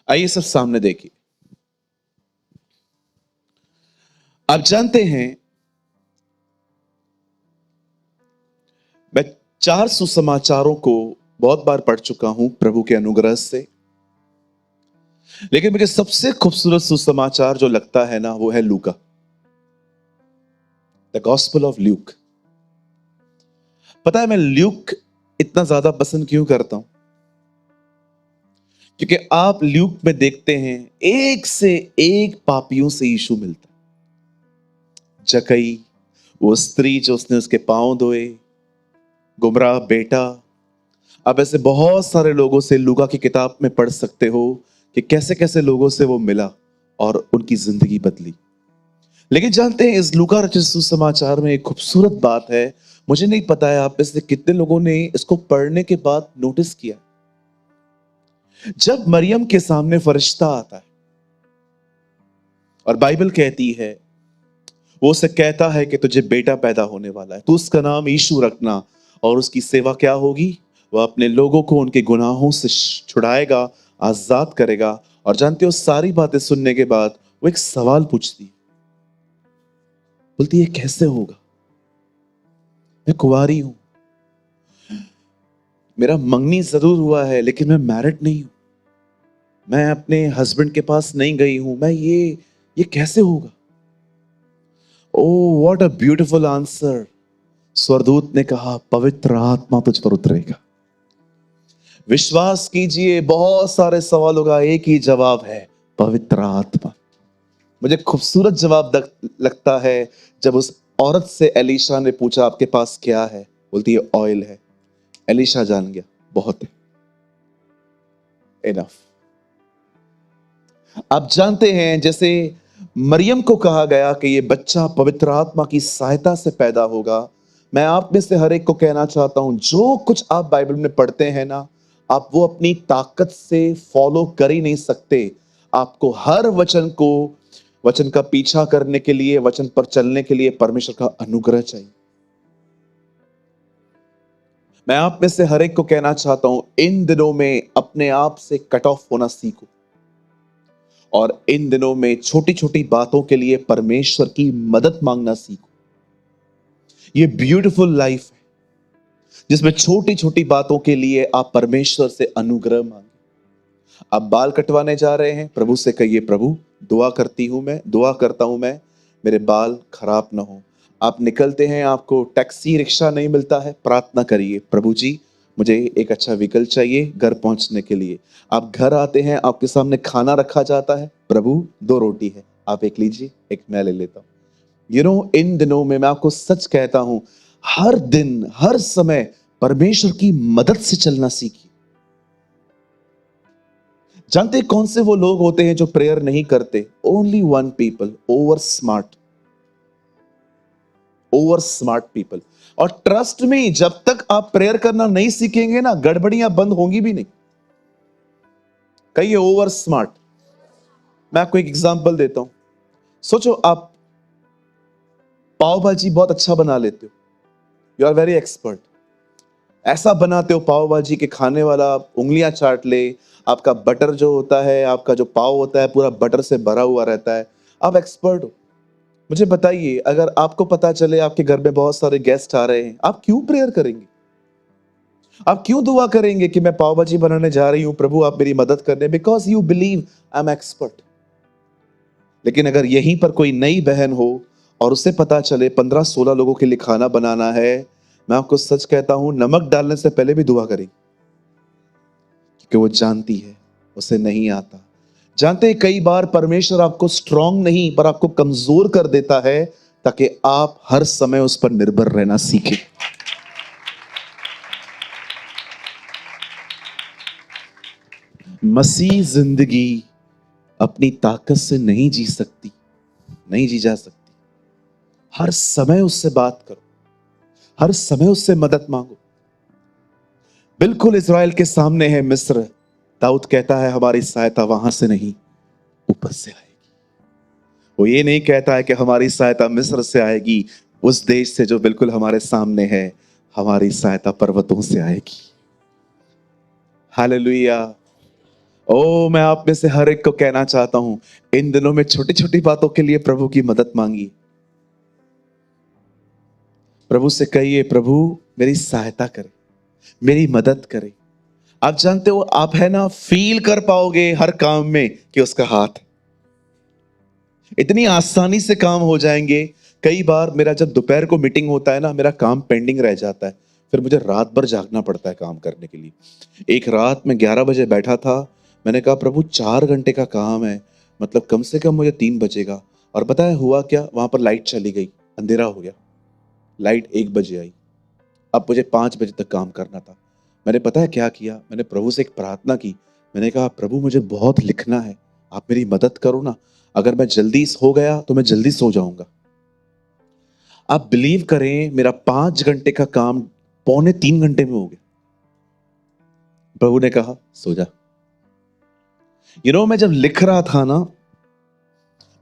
आइए सब सामने देखिए। आप जानते हैं, मैं 4 सुसमाचारों को बहुत बार पढ़ चुका हूं प्रभु के अनुग्रह से। लेकिन मुझे सबसे खूबसूरत सुसमाचार जो लगता है ना, वो है लूका, द गॉस्पेल ऑफ ल्यूक। पता है मैं ल्यूक इतना ज्यादा पसंद क्यों करता हूं? क्योंकि आप ल्यूक में देखते हैं एक से एक पापियों से यीशु मिलता है। जकई, वो स्त्री जो उसने उसके पांव धोए, गुमराह बेटा। आप ऐसे बहुत सारे लोगों से लूका की किताब में पढ़ सकते हो कि कैसे कैसे लोगों से वो मिला और उनकी जिंदगी बदली। लेकिन जानते हैं, इस लूका रचित सुसमाचार में एक खूबसूरत बात है। मुझे नहीं पता है आप में से कितने लोगों ने इसको पढ़ने के बाद नोटिस किया। जब मरियम के सामने फरिश्ता आता है और बाइबल कहती है, वो उसे कहता है कि तुझे बेटा पैदा होने वाला है, तू उसका नाम यीशु रखना और उसकी सेवा क्या होगी? वह अपने लोगों को उनके गुनाहों से छुड़ाएगा, आजाद करेगा। और जानते हो, सारी बातें सुनने के बाद वो एक सवाल पूछती है, बोलती है कैसे होगा? मैं कुंवारी हूं, मेरा मंगनी जरूर हुआ है, लेकिन मैं मैरिड नहीं हूं, मैं अपने हस्बैंड के पास नहीं गई हूं, मैं ये कैसे होगा? Oh what a beautiful answer. स्वर्गदूत ने कहा, पवित्र आत्मा तुझ पर उतरेगा। विश्वास कीजिए, बहुत सारे सवालों का एक ही जवाब है, पवित्र आत्मा। मुझे खूबसूरत जवाब लगता है जब उस औरत से एलीशा ने पूछा, आपके पास क्या है? बोलती है ऑयल है। एलीशा जान गया, बहुत है, इनफ। आप जानते हैं, जैसे मरियम को कहा गया कि ये बच्चा पवित्र आत्मा की सहायता से पैदा होगा, मैं आप में से हर एक को कहना चाहता हूं, जो कुछ आप बाइबल में पढ़ते हैं ना, आप वो अपनी ताकत से फॉलो कर ही नहीं सकते। आपको हर वचन का पीछा करने के लिए, वचन पर चलने के लिए परमेश्वर का अनुग्रह चाहिए। मैं आप में से हर एक को कहना चाहता हूं, इन दिनों में अपने आप से कट ऑफ होना सीखो और इन दिनों में छोटी छोटी बातों के लिए परमेश्वर की मदद मांगना सीखो। ये ब्यूटीफुल लाइफ है जिसमें छोटी छोटी बातों के लिए आप परमेश्वर से अनुग्रह मांगे। आप बाल कटवाने जा रहे हैं, प्रभु से कहिए, प्रभु दुआ करता हूं मैं, मेरे बाल खराब ना हो। आप निकलते हैं, आपको टैक्सी रिक्शा नहीं मिलता है, प्रार्थना करिए, प्रभु जी मुझे एक अच्छा व्हीकल चाहिए घर पहुंचने के लिए। आप घर आते हैं, आपके सामने खाना रखा जाता है, प्रभु 2 रोटी है, आप एक लीजिए, एक मैं ले लेता हूं। इन दिनों में मैं आपको सच कहता हूं, हर दिन हर समय परमेश्वर की मदद से चलना सीखिए। जानते हैं कौन से वो लोग होते हैं जो प्रेयर नहीं करते? Only one people, over smart people. और ट्रस्ट में, जब तक आप प्रेयर करना नहीं सीखेंगे ना, गड़बड़ियां बंद होंगी भी नहीं। कहिए ओवर स्मार्ट। मैं आपको एक एग्जांपल देता हूं। सोचो, आप पाव भाजी बहुत अच्छा बना लेते हो, यू आर वेरी एक्सपर्ट। ऐसा बनाते हो पाव भाजी के खाने वाला उंगलियां चाट ले। आपका बटर जो होता है, आपका जो पाव होता है, पूरा बटर से भरा हुआ रहता है। आप एक्सपर्ट हो। मुझे बताइए, अगर आपको पता चले आपके घर में बहुत सारे गेस्ट आ रहे हैं, आप क्यों प्रेयर करेंगे? आप क्यों दुआ करेंगे कि मैं पाव भाजी बनाने जा रही हूं, प्रभु आप मेरी मदद करने? Because you believe I am expert. लेकिन अगर यहीं पर कोई नई बहन हो और उसे पता चले 15-16 लोगों के लिए खाना बनाना है, मैं आपको सच कहता हूं, नमक डालने से पहले भी दुआ करें, क्योंकि वो जानती है उसे नहीं आता। जानते हैं, कई बार परमेश्वर आपको स्ट्रांग नहीं पर आपको कमजोर कर देता है, ताकि आप हर समय उस पर निर्भर रहना सीखें। मसीह जिंदगी अपनी ताकत से नहीं जी सकती, नहीं जी जा सकती। हर समय उससे बात करो, हर समय उससे मदद मांगो। बिल्कुल इज़राइल के सामने है मिस्र, दाऊद कहता है हमारी सहायता वहां से नहीं, ऊपर से आएगी। वो ये नहीं कहता है कि हमारी सहायता मिस्र से आएगी, उस देश से जो बिल्कुल हमारे सामने है। हमारी सहायता पर्वतों से आएगी। हालेलुया। ओ मैं आप में से हर एक को कहना चाहता हूं, इन दिनों में छोटी छोटी बातों के लिए प्रभु की मदद मांगिए। प्रभु से कहिए, प्रभु मेरी सहायता करे, मेरी मदद करे। आप जानते हो, आप है ना, फील कर पाओगे हर काम में कि उसका हाथ है। इतनी आसानी से काम हो जाएंगे। कई बार मेरा जब दोपहर को मीटिंग होता है ना, मेरा काम पेंडिंग रह जाता है, फिर मुझे रात भर जागना पड़ता है काम करने के लिए। एक रात में 11 बजे बैठा था, मैंने कहा प्रभु 4 घंटे का काम है, मतलब कम से कम मुझे 3 बजेगा। और पता है हुआ क्या, वहां पर लाइट चली गई, अंधेरा हो गया। लाइट 1 बजे आई, अब मुझे 5 बजे तक काम करना था। मैंने पता है क्या किया, मैंने प्रभु से एक प्रार्थना की। मैंने कहा प्रभु मुझे बहुत लिखना है, आप मेरी मदद करो ना। अगर मैं जल्दी सो गया तो मैं जल्दी सो जाऊंगा। आप बिलीव करें, मेरा 5 घंटे का काम पौने 3 घंटे में हो गया। प्रभु ने कहा सो जा। मैं जब लिख रहा था ना,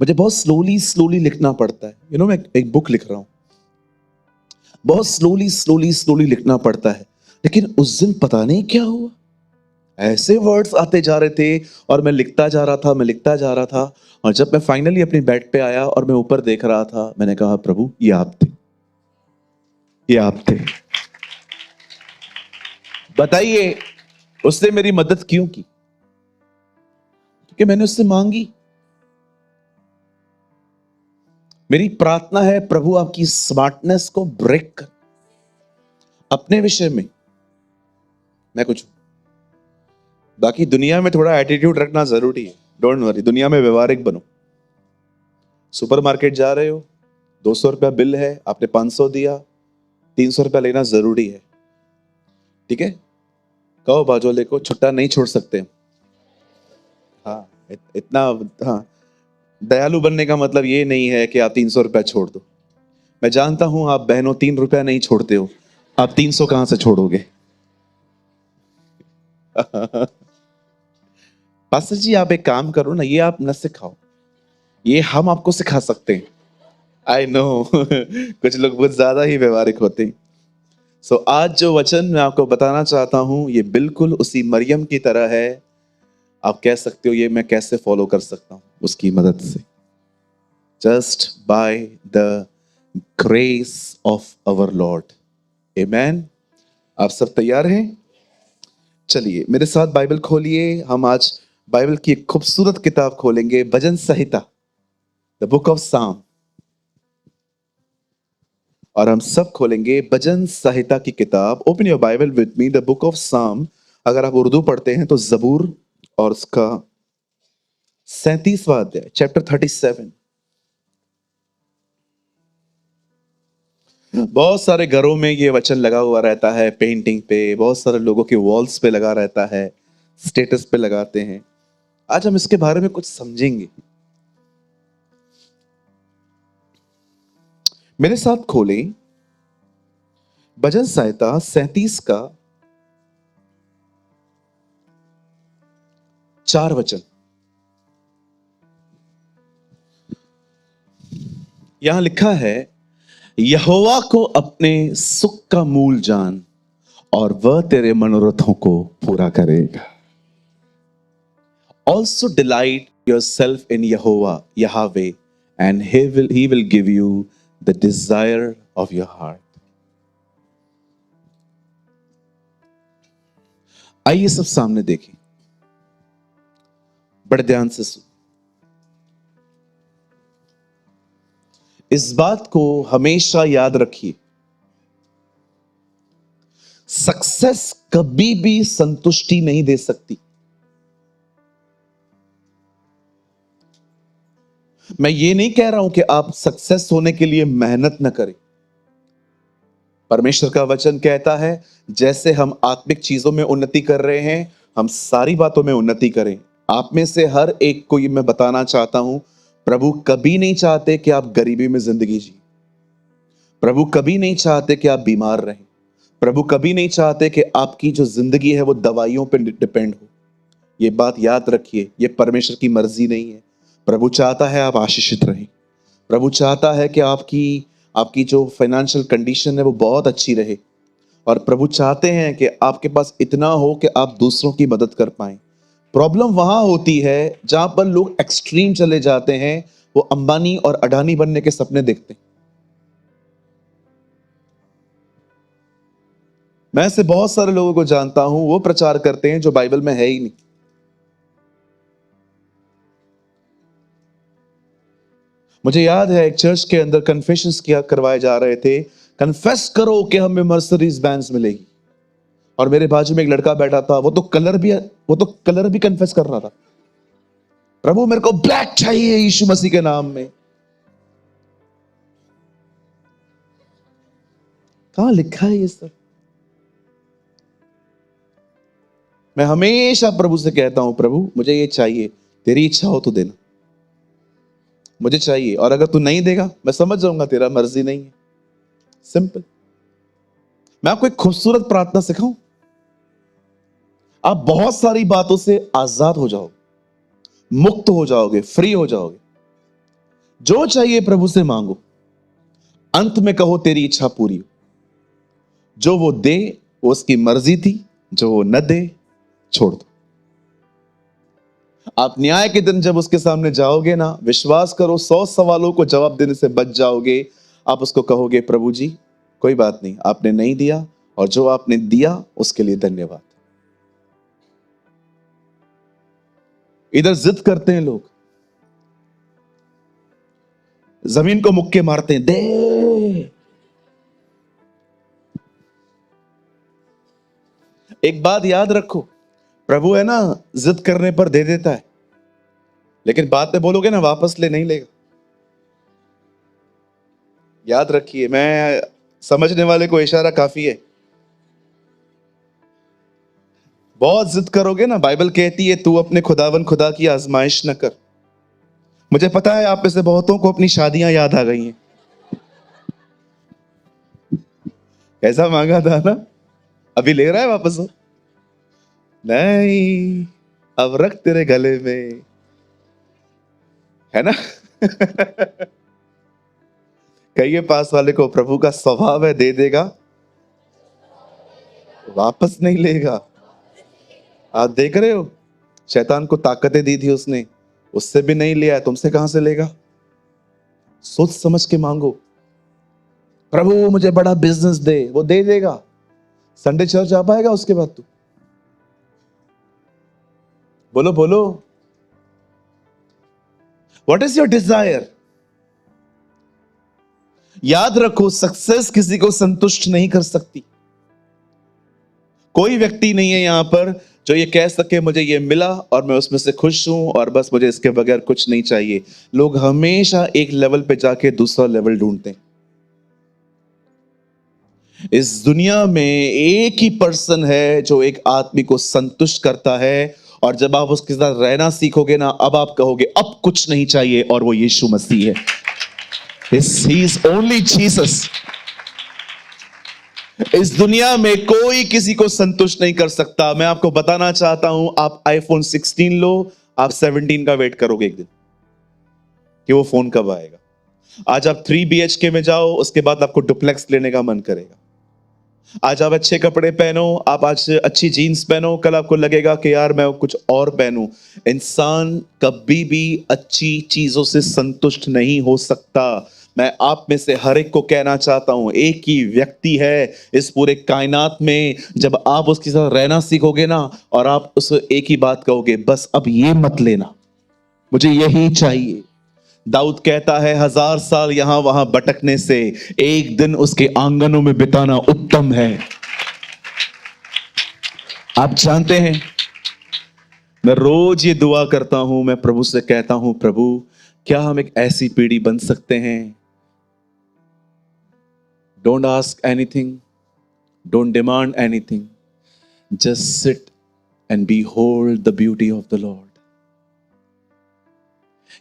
मुझे बहुत स्लोली स्लोली लिखना पड़ता है। मैं एक बुक लिख रहा हूं, बहुत स्लोली स्लोली स्लोली लिखना पड़ता है। लेकिन उस दिन पता नहीं क्या हुआ, ऐसे वर्ड्स आते जा रहे थे और मैं लिखता जा रहा था, मैं लिखता जा रहा था। और जब मैं फाइनली अपनी बेड पे आया और मैं ऊपर देख रहा था, मैंने कहा प्रभु ये आप थे, ये आप थे। बताइए उसने मेरी मदद क्यों की? क्योंकि मैंने उससे मांगी। मेरी प्रार्थना है प्रभु आपकी स्मार्टनेस को ब्रेक कर। अपने विषय में मैं कुछ, बाकी दुनिया में थोड़ा एटीट्यूड रखना जरूरी है, डोंट वरी। दुनिया में व्यवहारिक बनो। सुपरमार्केट जा रहे हो, 200 रुपया बिल है, आपने 500 दिया, 300 रुपया लेना जरूरी है, ठीक है? कहो बाजू वाले को, छुट्टा नहीं छोड़ सकते। हाँ, इतना, हाँ, दयालु बनने का मतलब ये नहीं है कि आप 300 रुपया छोड़ दो। मैं जानता हूं आप बहनों 3 रुपया नहीं छोड़ते हो, आप 300 कहां से छोड़ोगे? पास्टर जी आप एक काम करो ना, ये आप न सिखाओ, ये हम आपको सिखा सकते हैं। आई नो कुछ लोग बहुत ज्यादा ही व्यवहारिक होते हैं। सो आज जो वचन मैं आपको बताना चाहता हूं, ये बिल्कुल उसी मरियम की तरह है। आप कह सकते हो ये मैं कैसे फॉलो कर सकता हूं उसकी मदद से। Just by the grace of our Lord. Amen. आप सब तैयार हैं? चलिए मेरे साथ बाइबल खोलिए। हम आज बाइबल की एक खूबसूरत किताब खोलेंगे, भजन संहिता, द बुक ऑफ साम। और हम सब खोलेंगे भजन संहिता की किताब। Open your Bible with me, the book of साम। अगर आप उर्दू पढ़ते हैं तो जबूर और उसका 37वां अध्याय, चैप्टर 37। बहुत सारे घरों में ये वचन लगा हुआ रहता है, पेंटिंग पे, बहुत सारे लोगों के वॉल्स पे लगा रहता है, स्टेटस पे लगाते हैं। आज हम इसके बारे में कुछ समझेंगे। मेरे साथ खोलें भजन संहिता 37 का 4 वचन। यहां लिखा है, यहोवा को अपने सुख का मूल जान और वह तेरे मनोरथों को पूरा करेगा। Also delight yourself in Yehovah, Yahweh, and he will give you the desire of your heart. आइए सब सामने देखें, बड़े ध्यान से सुन। इस बात को हमेशा याद रखिए, सक्सेस कभी भी संतुष्टि नहीं दे सकती। मैं ये नहीं कह रहा हूं कि आप सक्सेस होने के लिए मेहनत न करें। परमेश्वर का वचन कहता है, जैसे हम आत्मिक चीजों में उन्नति कर रहे हैं, हम सारी बातों में उन्नति करें। आप में से हर एक को ये मैं बताना चाहता हूं, प्रभु कभी नहीं चाहते कि आप गरीबी में जिंदगी जिए। प्रभु कभी नहीं चाहते कि आप बीमार रहें। प्रभु कभी नहीं चाहते कि आपकी जो जिंदगी है वो दवाइयों पर डिपेंड हो। ये बात याद रखिए, ये परमेश्वर की मर्जी नहीं है। प्रभु चाहता है आप आशीषित रहें। प्रभु चाहता है कि आपकी आपकी जो फाइनेंशियल कंडीशन है वो बहुत अच्छी रहे। और प्रभु चाहते हैं कि आपके पास इतना हो कि आप दूसरों की मदद कर पाएं। प्रॉब्लम वहां होती है जहां पर लोग एक्सट्रीम चले जाते हैं, वो अंबानी और अडानी बनने के सपने देखते हैं। मैं ऐसे बहुत सारे लोगों को जानता हूं, वो प्रचार करते हैं जो बाइबल में है ही नहीं। मुझे याद है एक चर्च के अंदर कन्फेशंस किया करवाए जा रहे थे, कन्फेस करो कि हमें मर्सिडीज बेंज मिलेगी। और मेरे बाजू में एक लड़का बैठा था, वो तो कलर भी कन्फेस कर रहा था, प्रभु मेरे को ब्लैक चाहिए यीशु मसीह के नाम में। कहां लिखा है ये सब? मैं हमेशा प्रभु से कहता हूं, प्रभु मुझे ये चाहिए, तेरी इच्छा हो तो देना, मुझे चाहिए, और अगर तू नहीं देगा मैं समझ जाऊंगा तेरा मर्जी नहीं है। सिंपल। मैं आपको एक खूबसूरत प्रार्थना सिखाऊं, आप बहुत सारी बातों से आजाद हो जाओगे, मुक्त हो जाओगे, फ्री हो जाओगे। जो चाहिए प्रभु से मांगो, अंत में कहो तेरी इच्छा पूरी हो। जो वो दे वो उसकी मर्जी थी, जो वो न दे छोड़ दो। आप न्याय के दिन जब उसके सामने जाओगे ना, विश्वास करो 100 सवालों को जवाब देने से बच जाओगे। आप उसको कहोगे, प्रभु जी कोई बात नहीं, आपने नहीं दिया, और जो आपने दिया उसके लिए धन्यवाद। इधर जिद करते हैं लोग, जमीन को मुक्के मारते हैं, दे। एक बात याद रखो, प्रभु है ना, जिद करने पर दे देता है, लेकिन बाद में बोलोगे ना वापस ले, नहीं लेगा। याद रखिए, मैं समझने वाले को इशारा काफी है। बहुत जिद करोगे ना, बाइबल कहती है तू अपने खुदावन खुदा की आजमाइश न कर। मुझे पता है आप में से बहुतों को अपनी शादियां याद आ गई हैं। ऐसा मांगा था ना, अभी ले रहा है वापस वो? नहीं, अब रख तेरे गले में, है ना? कहिए पास वाले को, प्रभु का स्वभाव है दे देगा, वापस नहीं लेगा। आप देख रहे हो, शैतान को ताकतें दी थी उसने, उससे भी नहीं लिया, तुमसे कहां से लेगा? सोच समझ के मांगो। प्रभु मुझे बड़ा बिजनेस दे, वो दे देगा। संडे चर्च आ पाएगा उसके बाद? तू बोलो बोलो, व्हाट इज योर डिजायर? याद रखो, सक्सेस किसी को संतुष्ट नहीं कर सकती। कोई व्यक्ति नहीं है यहां पर जो ये कह सके मुझे ये मिला और मैं उसमें से खुश हूं और बस मुझे इसके बगैर कुछ नहीं चाहिए। लोग हमेशा एक लेवल पे जाके दूसरा लेवल ढूंढते हैं। इस दुनिया में एक ही पर्सन है जो एक आदमी को संतुष्ट करता है, और जब आप उसके साथ रहना सीखोगे ना, अब आप कहोगे अब कुछ नहीं चाहिए, और वो यीशु मसीह है। He is only Jesus। इस दुनिया में कोई किसी को संतुष्ट नहीं कर सकता। मैं आपको बताना चाहता हूं, आप आईफोन 16 लो, आप 17 का वेट करोगे एक दिन कि वो फोन कब आएगा। आज आप 3 BHK में जाओ, उसके बाद आपको डुप्लेक्स लेने का मन करेगा। आज आप अच्छे कपड़े पहनो, आप आज अच्छी जीन्स पहनो, कल आपको लगेगा कि यार मैं कुछ और पहनूं। इंसान कभी भी अच्छी चीजों से संतुष्ट नहीं हो सकता। मैं आप में से हर एक को कहना चाहता हूं, एक ही व्यक्ति है इस पूरे कायनात में, जब आप उसके साथ रहना सीखोगे ना, और आप उसे एक ही बात कहोगे, बस अब ये मत लेना, मुझे यही चाहिए। दाऊद कहता है 1000 साल यहां वहां भटकने से एक दिन उसके आंगनों में बिताना उत्तम है। आप जानते हैं, मैं रोज ये दुआ करता हूं, मैं प्रभु से कहता हूं, प्रभु क्या हम एक ऐसी पीढ़ी बन सकते हैं, don't ask anything, don't demand anything, just sit and behold the beauty of the Lord.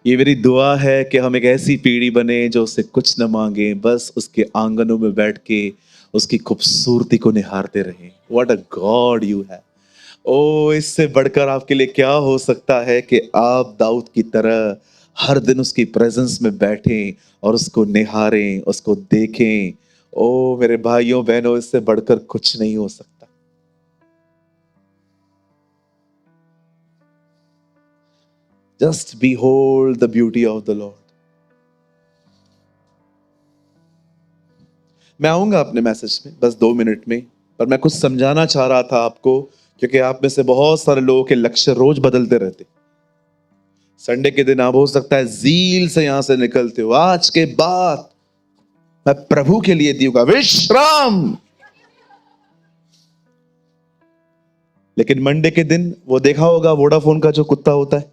ये मेरी दुआ है कि हम एक ऐसी पीढ़ी बने जो उससे कुछ न मांगे, बस उसके आंगनों में बैठ के उसकी खूबसूरती को निहारते रहें। What a God you have. Oh, इससे बढ़कर आपके लिए क्या हो सकता है कि आप दाऊद की तरह हर दिन उसकी प्रेजेंस में बैठें और उसको निहारें, उसको देखें। ओ मेरे भाइयों बहनों, इससे बढ़कर कुछ नहीं हो सकता। Just behold the beauty of the Lord. मैं आऊंगा अपने मैसेज में बस 2 मिनट में, पर मैं कुछ समझाना चाह रहा था आपको, क्योंकि आप में से बहुत सारे लोगों के लक्ष्य रोज बदलते रहते। संडे के दिन आप हो सकता है जील से यहां से निकलते हो, आज के बाद मैं प्रभु के लिए दूंगा विश्राम, लेकिन मंडे के दिन वो देखा होगा वोडाफोन का जो कुत्ता होता है,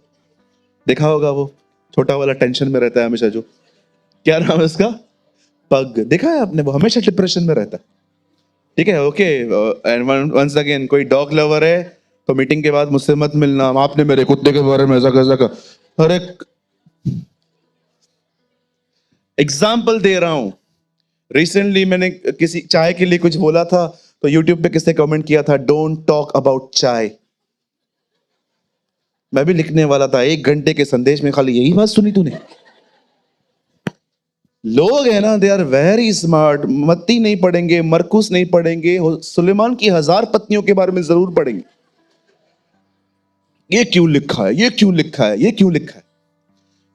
देखा होगा वो छोटा वाला टेंशन में रहता है हमेशा, जो क्या नाम है उसका, पग, देखा है आपने, वो हमेशा डिप्रेशन में रहता है। ठीक है, ओके, एंड वंस अगेन कोई डॉग लवर है तो मीटिंग के बाद मुझसे मत मिलना, आपने मेरे कुत्ते के बारे में ऐसा कैसा कहा। अरे एग्जाम्पल दे रहा हूं, रिसेंटली मैंने किसी चाय के लिए कुछ बोला था, तो यूट्यूब पे किसने कमेंट किया था, डोंट टॉक अबाउट चाय। मैं भी लिखने वाला था, 1 घंटे के संदेश में खाली यही बात सुनी तूने। लोग है ना, दे आर वेरी स्मार्ट, मत्ती नहीं पढ़ेंगे, मरकुस नहीं पढ़ेंगे, सुलेमान की 1000 पत्नियों के बारे में जरूर पढ़ेंगे। ये क्यों लिखा है, ये क्यों लिखा है, ये क्यों लिखा है।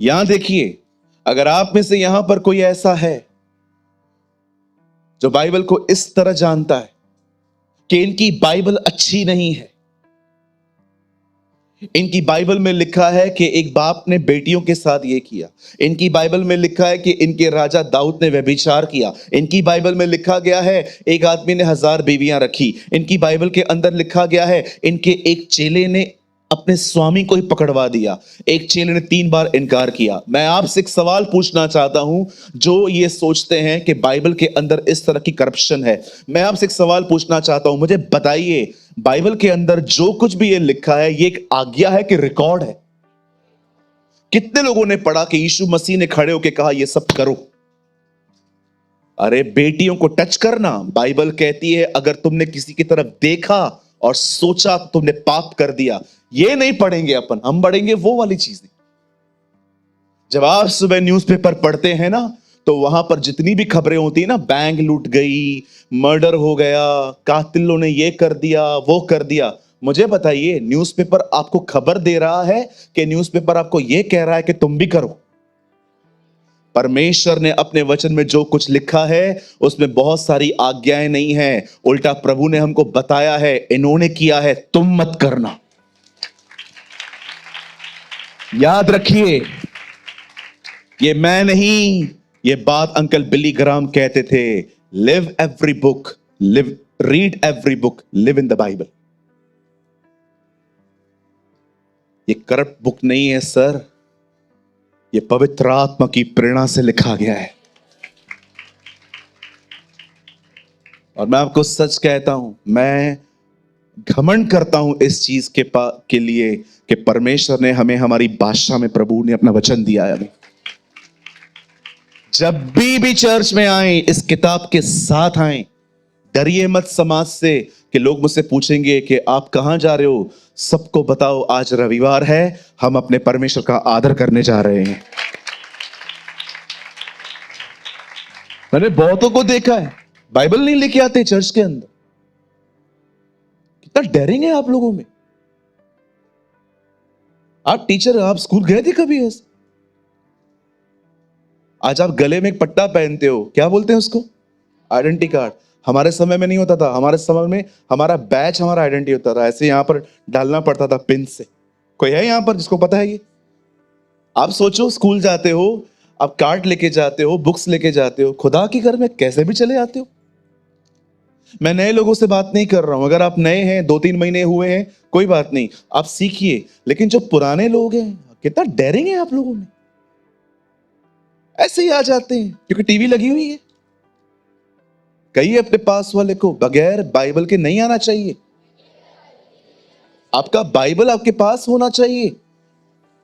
यहां देखिए, अगर आप में से यहां पर कोई ऐसा है जो बाइबल को इस तरह जानता है कि इनकी बाइबल अच्छी नहीं है, इनकी बाइबल में लिखा है कि एक बाप ने बेटियों के साथ ये किया, इनकी बाइबल में लिखा है कि इनके राजा दाऊद ने व्यभिचार किया, इनकी बाइबल में लिखा गया है एक आदमी ने 1000 बीवियां रखी, इनकी बाइबल के अंदर लिखा गया है इनके एक चेले ने अपने स्वामी को ही पकड़वा दिया, एक चेले ने 3 बार इनकार किया। मैं आपसे एक सवाल पूछना चाहता हूं, जो ये सोचते हैं कि बाइबल के अंदर इस तरह की करप्शन है, मैं आपसे एक सवाल पूछना चाहता हूं, मुझे बताइए बाइबल के अंदर जो कुछ भी ये लिखा है ये एक आज्ञा है कि रिकॉर्ड है? कितने लोगों ने पढ़ा कि यीशु मसीह ने खड़े होकर कहा ये सब करो? अरे बेटियों को टच करना, बाइबल कहती है अगर तुमने किसी की तरफ देखा और सोचा तो तुमने पाप कर दिया। ये नहीं पढ़ेंगे अपन, हम पढ़ेंगे वो वाली चीजें। जब आप सुबह न्यूज़पेपर पढ़ते हैं ना, तो वहां पर जितनी भी खबरें होती है ना, बैंक लूट गई, मर्डर हो गया, कातिलों ने ये कर दिया, वो कर दिया, मुझे बताइए न्यूज़पेपर आपको खबर दे रहा है कि न्यूज़पेपर आपको ये कह रहा है कि तुम भी करो? परमेश्वर ने अपने वचन में जो कुछ लिखा है उसमें बहुत सारी आज्ञाएं नहीं है, उल्टा प्रभु ने हमको बताया है इन्होंने किया है, तुम मत करना। याद रखिए, ये मैं नहीं, ये बात अंकल बिली ग्राम कहते थे, live every book, live, read every book, live in the Bible. ये करप्ट बुक नहीं है सर, ये पवित्र आत्मा की प्रेरणा से लिखा गया है। और मैं आपको सच कहता हूं, मैं घमंड करता हूं इस चीज के लिए कि परमेश्वर ने हमें हमारी भाषा में, प्रभु ने अपना वचन दिया है हमें। जब भी चर्च में आए इस किताब के साथ आए, डरिए मत समाज से कि लोग मुझसे पूछेंगे कि आप कहां जा रहे हो। सबको बताओ आज रविवार है, हम अपने परमेश्वर का आदर करने जा रहे हैं। मैंने बहुतों को देखा है बाइबल नहीं लेके आते चर्च के अंदर। कितना डेयरिंग है आप लोगों में। आप टीचर, आप स्कूल गए थे कभी ऐसे? आज आप गले में एक पट्टा पहनते हो, क्या बोलते हैं उसको? Identity card. हमारे समय में नहीं होता था, हमारे समय में हमारा बैच हमारा आइडेंटिटी होता था, ऐसे यहां पर डालना पड़ता था पिन से। कोई है यहां पर जिसको पता है ये? आप सोचो, स्कूल जाते हो, आप कार्ड लेके जाते हो, बुक्स लेके जाते हो, खुदा के घर में कैसे भी चले आते हो। मैं नए लोगों से बात नहीं कर रहा हूं, अगर आप नए हैं, 2-3 महीने हुए हैं, कोई बात नहीं, आप सीखिए। लेकिन जो पुराने लोग हैं, कितना डेयरिंग है आप लोगों में, ऐसे ही आ जाते हैं क्योंकि टीवी लगी हुई है। कहिए अपने पास वाले को, बगैर बाइबल के नहीं आना चाहिए। आपका बाइबल आपके पास होना चाहिए।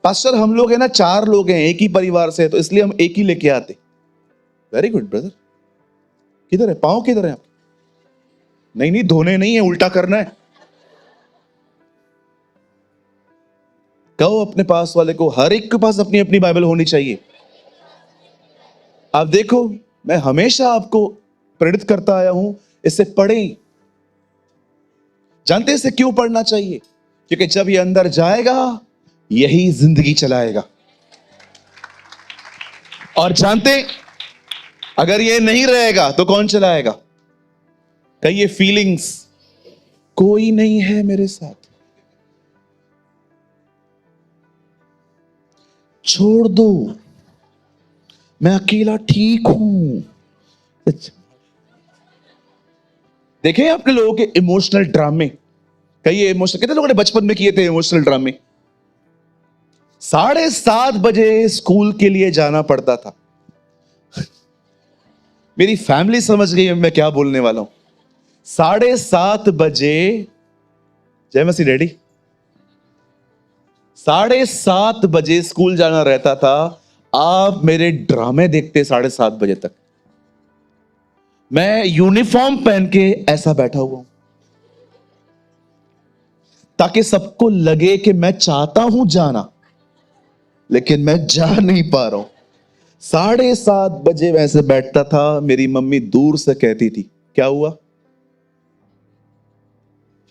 पास्टर हम लोग हैं ना, 4 लोग हैं, एक ही परिवार से, तो इसलिए हम एक ही लेके आते। Very good brother. किधर है पांव, किधर है आप? नहीं नहीं, धोने नहीं है, उल्टा करना है। कहो अपने पास वाले को, हर एक के पास अपनी अपनी बाइबल होनी चाहिए। आप देखो, मैं हमेशा आपको प्रेरित करता आया हूं, इसे पढ़ें। जानते हैं इसे क्यों पढ़ना चाहिए? क्योंकि जब ये अंदर जाएगा, यही जिंदगी चलाएगा। और जानते, अगर ये नहीं रहेगा तो कौन चलाएगा? कहीं ये फीलिंग्स, कोई नहीं है मेरे साथ, छोड़ दो, मैं अकेला ठीक हूं। देखें आपके लोगों के इमोशनल ड्रामे, कई इमोशनल, कितने लोगों ने बचपन में किए थे इमोशनल ड्रामे? 7:30 बजे स्कूल के लिए जाना पड़ता था। मेरी फैमिली समझ गई मैं क्या बोलने वाला हूं। 7:30 बजे, जय मसीह डैडी, 7:30 बजे स्कूल जाना रहता था। आप मेरे ड्रामे देखते 7:30 बजे तक। मैं यूनिफॉर्म पहन के ऐसा बैठा हुआ हूं ताकि सबको लगे कि मैं चाहता हूं जाना, लेकिन मैं जा नहीं पा रहा हूं। 7:30 बजे वैसे बैठता था। मेरी मम्मी दूर से कहती थी, क्या हुआ?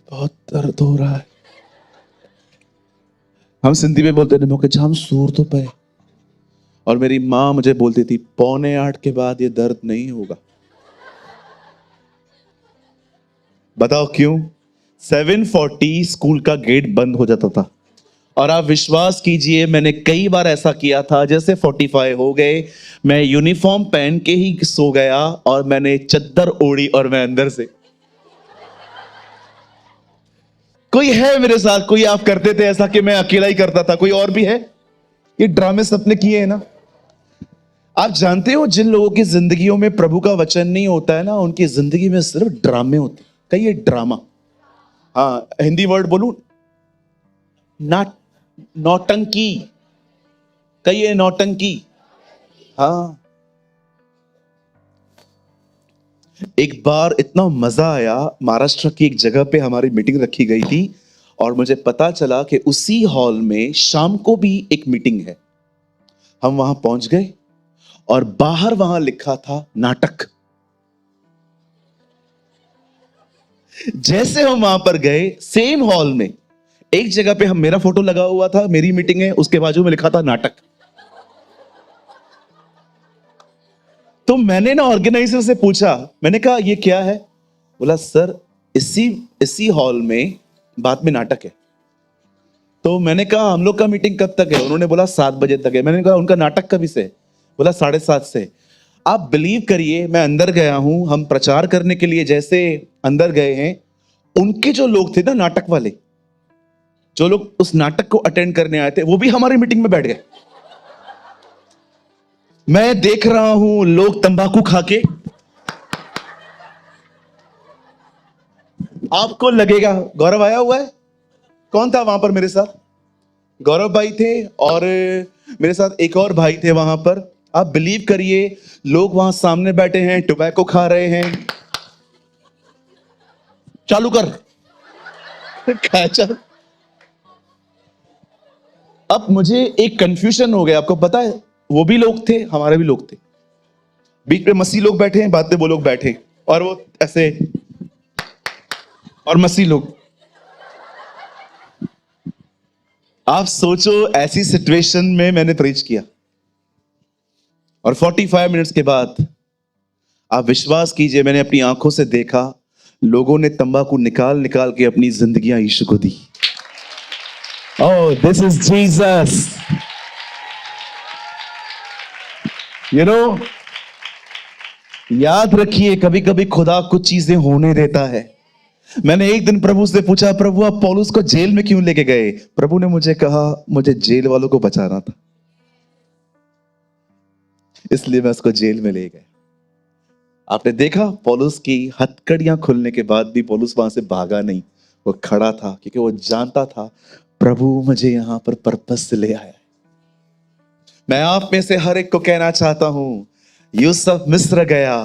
बहुत दर्द हो रहा है। हम सिंधी में बोलते थे, मौके जाम सूर तो पे। और मेरी मां मुझे बोलती थी, 7:45 के बाद ये दर्द नहीं होगा। बताओ क्यों? 7:40 स्कूल का गेट बंद हो जाता था। और आप विश्वास कीजिए, मैंने कई बार ऐसा किया था। जैसे 45 हो गए, मैं यूनिफॉर्म पहन के ही सो गया और मैंने चद्दर ओढ़ी और मैं अंदर से। कोई है मेरे साथ? कोई आप करते थे ऐसा कि मैं अकेला ही करता था? कोई और भी है? ये ड्रामे सबने किए हैं ना। आप जानते हो, जिन लोगों की जिंदगियों में प्रभु का वचन नहीं होता है ना, उनकी जिंदगी में सिर्फ ड्रामे होते। कहीं ये ड्रामा, हाँ हिंदी वर्ड बोलूं, नाट नौटंकी, कहिए नौटंकी। हाँ, एक बार इतना मजा आया, महाराष्ट्र की एक जगह पे हमारी मीटिंग रखी गई थी और मुझे पता चला कि उसी हॉल में शाम को भी एक मीटिंग है। हम वहां पहुंच गए और बाहर वहां लिखा था नाटक। जैसे हम वहां पर गए, सेम हॉल में एक जगह पे हम, मेरा फोटो लगा हुआ था, मेरी मीटिंग है, उसके बाजू में लिखा था नाटक। तो मैंने ना ऑर्गेनाइजर से पूछा, मैंने कहा ये क्या है? बोला सर, इसी इसी हॉल में बाद में नाटक है। तो मैंने कहा हम लोग का मीटिंग कब तक है? उन्होंने बोला 7 बजे तक है। मैंने कहा उनका नाटक कभी से? बोला 7:30 से। आप बिलीव करिए, मैं अंदर गया हूं, हम प्रचार करने के लिए जैसे अंदर गए हैं, उनके जो लोग थे ना, नाटक वाले, जो लोग उस नाटक को अटेंड करने आए थे, वो भी हमारी मीटिंग में बैठ गए। मैं देख रहा हूं लोग तंबाकू खा के, आपको लगेगा गौरव आया हुआ है। कौन था वहां पर मेरे साथ? गौरव भाई थे और मेरे साथ एक और भाई थे वहां पर। आप बिलीव करिए, लोग वहां सामने बैठे हैं, टोबैको खा रहे हैं। चालू कर खा चल। अब मुझे एक कंफ्यूजन हो गया, आपको पता है, वो भी लोग थे, हमारे भी लोग थे। बीच में मसीह लोग बैठे हैं, बाद में वो लोग बैठे और वो ऐसे, और मसीह लोग। आप सोचो, ऐसी सिचुएशन में मैंने प्रीच किया और 45 मिनट्स के बाद, आप विश्वास कीजिए, मैंने अपनी आंखों से देखा लोगों ने तंबाकू निकाल निकाल के अपनी जिंदगियां यीशु को दी। Oh, this is Jesus. You know, याद रखिए, कभी कभी खुदा कुछ चीजें होने देता है। मैंने एक दिन प्रभु से पूछा, प्रभु आप पौलुस को जेल में क्यों लेके गए? प्रभु ने मुझे कहा, मुझे जेल वालों को बचाना था, इसलिए मैं उसको जेल में ले गया। आपने देखा, पौलुस की हथकड़ियां खुलने के बाद भी पौलुस वहां से भागा नहीं, वो खड़ा था, क्योंकि वो जानता था प्रभु मुझे यहां पर पर्पस से ले आया है। मैं आप में से हर एक को कहना चाहता हूं, यूसुफ मिस्र गया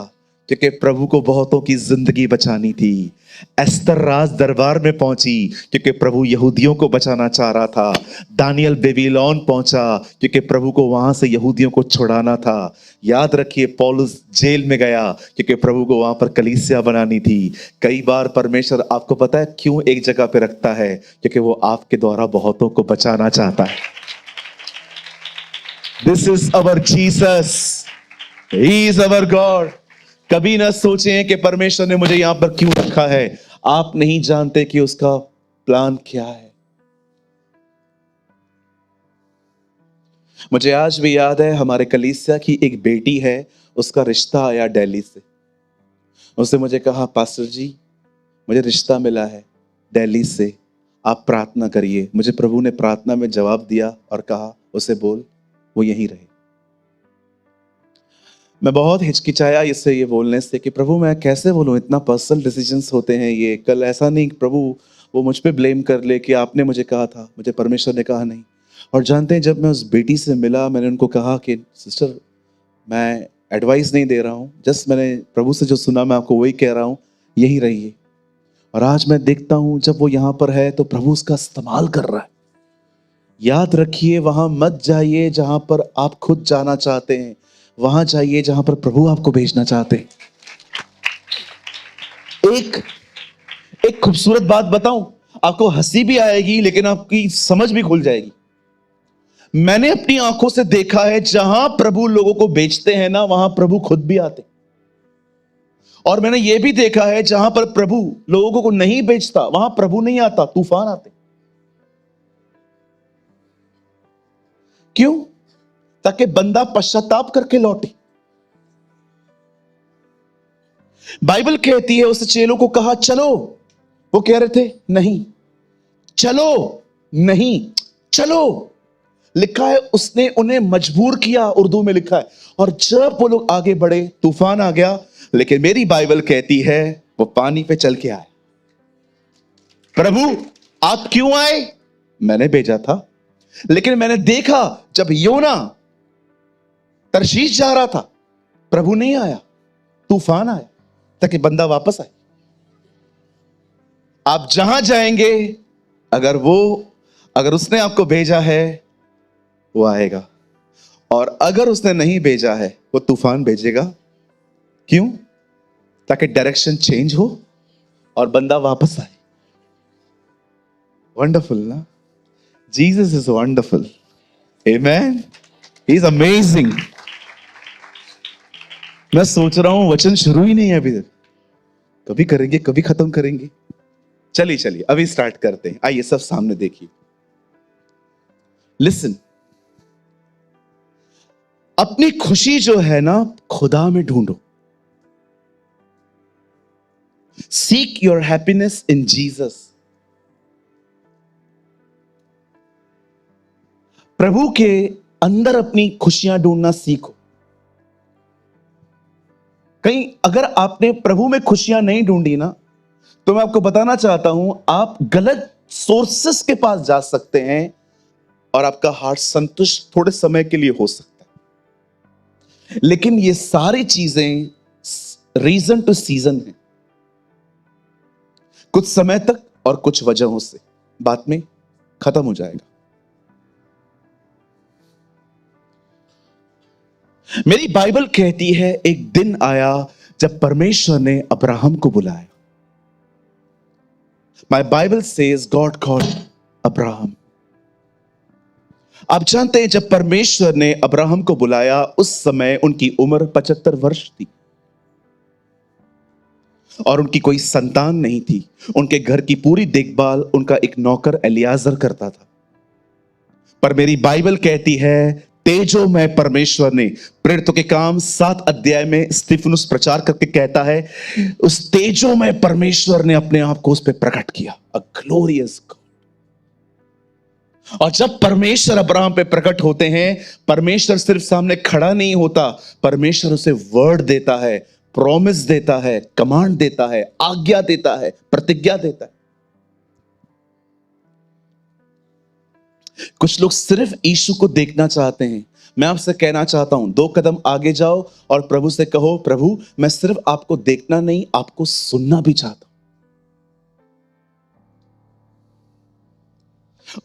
क्योंकि प्रभु को बहुतों की जिंदगी बचानी थी। एस्तर राज दरबार में पहुंची क्योंकि प्रभु यहूदियों को बचाना चाह रहा था। दानियल बेबीलोन पहुंचा क्योंकि प्रभु को वहां से यहूदियों को छुड़ाना था। याद रखिए, पौलुस जेल में गया क्योंकि प्रभु को वहां पर कलीसिया बनानी थी। कई बार परमेश्वर आपको पता है क्यों एक जगह पे रखता है? क्योंकि वो आपके द्वारा बहुतों को बचाना चाहता है। This is our Jesus, he is our God. कभी ना सोचें कि परमेश्वर ने मुझे यहां पर क्यों रखा है। आप नहीं जानते कि उसका प्लान क्या है। मुझे आज भी याद है, हमारे कलीसिया की एक बेटी है, उसका रिश्ता आया दिल्ली से। उसने मुझे कहा, पास्टर जी मुझे रिश्ता मिला है दिल्ली से, आप प्रार्थना करिए। मुझे प्रभु ने प्रार्थना में जवाब दिया और कहा उसे बोल वो यहीं रहे। मैं बहुत हिचकिचाया इससे ये बोलने से कि प्रभु मैं कैसे बोलूं, इतना पर्सनल डिसीजंस होते हैं ये। कल ऐसा नहीं प्रभु वो मुझ पे ब्लेम कर ले कि आपने मुझे कहा था, मुझे परमेश्वर ने कहा नहीं। और जानते हैं, जब मैं उस बेटी से मिला, मैंने उनको कहा कि सिस्टर मैं एडवाइस नहीं दे रहा हूँ, जस्ट मैंने प्रभु से जो सुना मैं आपको वही कह रहा हूँ, यही रहिए। और आज मैं देखता हूँ जब वो यहाँ पर है तो प्रभु उसका इस्तेमाल कर रहा है। याद रखिए, वहां मत जाइए जहां पर आप खुद जाना चाहते हैं, वहां जाइए जहां पर प्रभु आपको भेजना चाहते हैं। एक एक खूबसूरत बात बताऊं, आपको हंसी भी आएगी लेकिन आपकी समझ भी खुल जाएगी। मैंने अपनी आंखों से देखा है, जहां प्रभु लोगों को बेचते हैं ना, वहां प्रभु खुद भी आते। और मैंने यह भी देखा है, जहां पर प्रभु लोगों को नहीं बेचता वहां प्रभु नहीं आता, तूफान आते। क्यों? ताकि बंदा पश्चाताप करके लौटे। बाइबल कहती है उस चेलों को कहा चलो, वो कह रहे थे नहीं, चलो नहीं, चलो। लिखा है उसने उन्हें मजबूर किया, उर्दू में लिखा है। और जब वो लोग आगे बढ़े तूफान आ गया। लेकिन मेरी बाइबल कहती है वो पानी पे चल के आए। प्रभु आप क्यों आए? मैंने भेजा था। लेकिन मैंने देखा जब योना तरशीश जा रहा था, प्रभु नहीं आया, तूफान आया ताकि बंदा वापस आए। आप जहां जाएंगे, अगर उसने आपको भेजा है वो आएगा, और अगर उसने नहीं भेजा है वो तूफान भेजेगा। क्यों? ताकि डायरेक्शन चेंज हो और बंदा वापस आए। वंडरफुल ना? Jesus is wonderful. Amen. He is amazing. मैं सोच रहा हूं वचन शुरू ही नहीं है अभी तक, कभी करेंगे कभी खत्म करेंगे। चलिए अभी स्टार्ट करते हैं। आइए सब सामने देखिए। लिसन, अपनी खुशी जो है ना खुदा में ढूंढो। Seek your happiness in Jesus. प्रभु के अंदर अपनी खुशियां ढूंढना सीखो। कहीं अगर आपने प्रभु में खुशियां नहीं ढूंढी ना, तो मैं आपको बताना चाहता हूं आप गलत सोर्सेस के पास जा सकते हैं और आपका हार्ट संतुष्ट थोड़े समय के लिए हो सकता है। लेकिन ये सारी चीजें रीजन टू सीजन है, कुछ समय तक और कुछ वजहों से बाद में खत्म हो जाएगा। मेरी बाइबल कहती है एक दिन आया जब परमेश्वर ने अब्राहम को बुलाया। My Bible says God called Abraham. आप जानते हैं जब परमेश्वर ने अब्राहम को बुलाया उस समय उनकी उम्र 75 वर्ष थी और उनकी कोई संतान नहीं थी। उनके घर की पूरी देखभाल उनका एक नौकर एलियाजर करता था। पर मेरी बाइबल कहती है तेजो में परमेश्वर ने, प्रेरितों के काम 7 अध्याय में स्तिफनुस प्रचार करके कहता है उस तेजो में परमेश्वर ने अपने आप को उस पर प्रकट किया। अ ग्लोरियस गॉड। और जब परमेश्वर अब्राहम पे प्रकट होते हैं, परमेश्वर सिर्फ सामने खड़ा नहीं होता, परमेश्वर उसे वर्ड देता है, प्रॉमिस देता है, कमांड देता है, आज्ञा देता है, प्रतिज्ञा देता है। कुछ लोग सिर्फ यीशु को देखना चाहते हैं। मैं आपसे कहना चाहता हूं, 2 कदम आगे जाओ और प्रभु से कहो, प्रभु मैं सिर्फ आपको देखना नहीं, आपको सुनना भी चाहता हूं।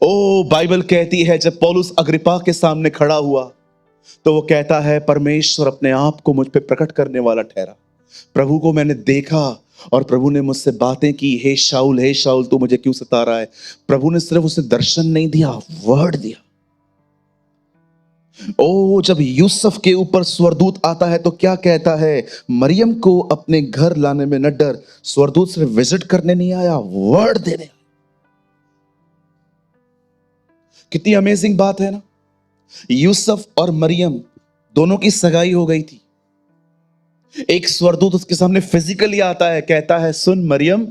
ओ बाइबल कहती है जब पौलुस अग्रिप्पा के सामने खड़ा हुआ तो वो कहता है, परमेश्वर अपने आप को मुझ पे प्रकट करने वाला ठहरा। प्रभु को मैंने देखा और प्रभु ने मुझसे बातें की, हे शाऊल तू मुझे क्यों सता रहा है। प्रभु ने सिर्फ उसे दर्शन नहीं दिया, वर्ड दिया। ओ जब यूसुफ के ऊपर स्वर्गदूत आता है तो क्या कहता है, मरियम को अपने घर लाने में न डर, स्वर्गदूत सिर्फ विजिट करने नहीं आया, वर्ड देने आया। कितनी अमेजिंग बात है ना। यूसुफ और मरियम दोनों की सगाई हो गई थी। एक स्वर्गदूत उसके सामने फिजिकली आता है, कहता है सुन मरियम,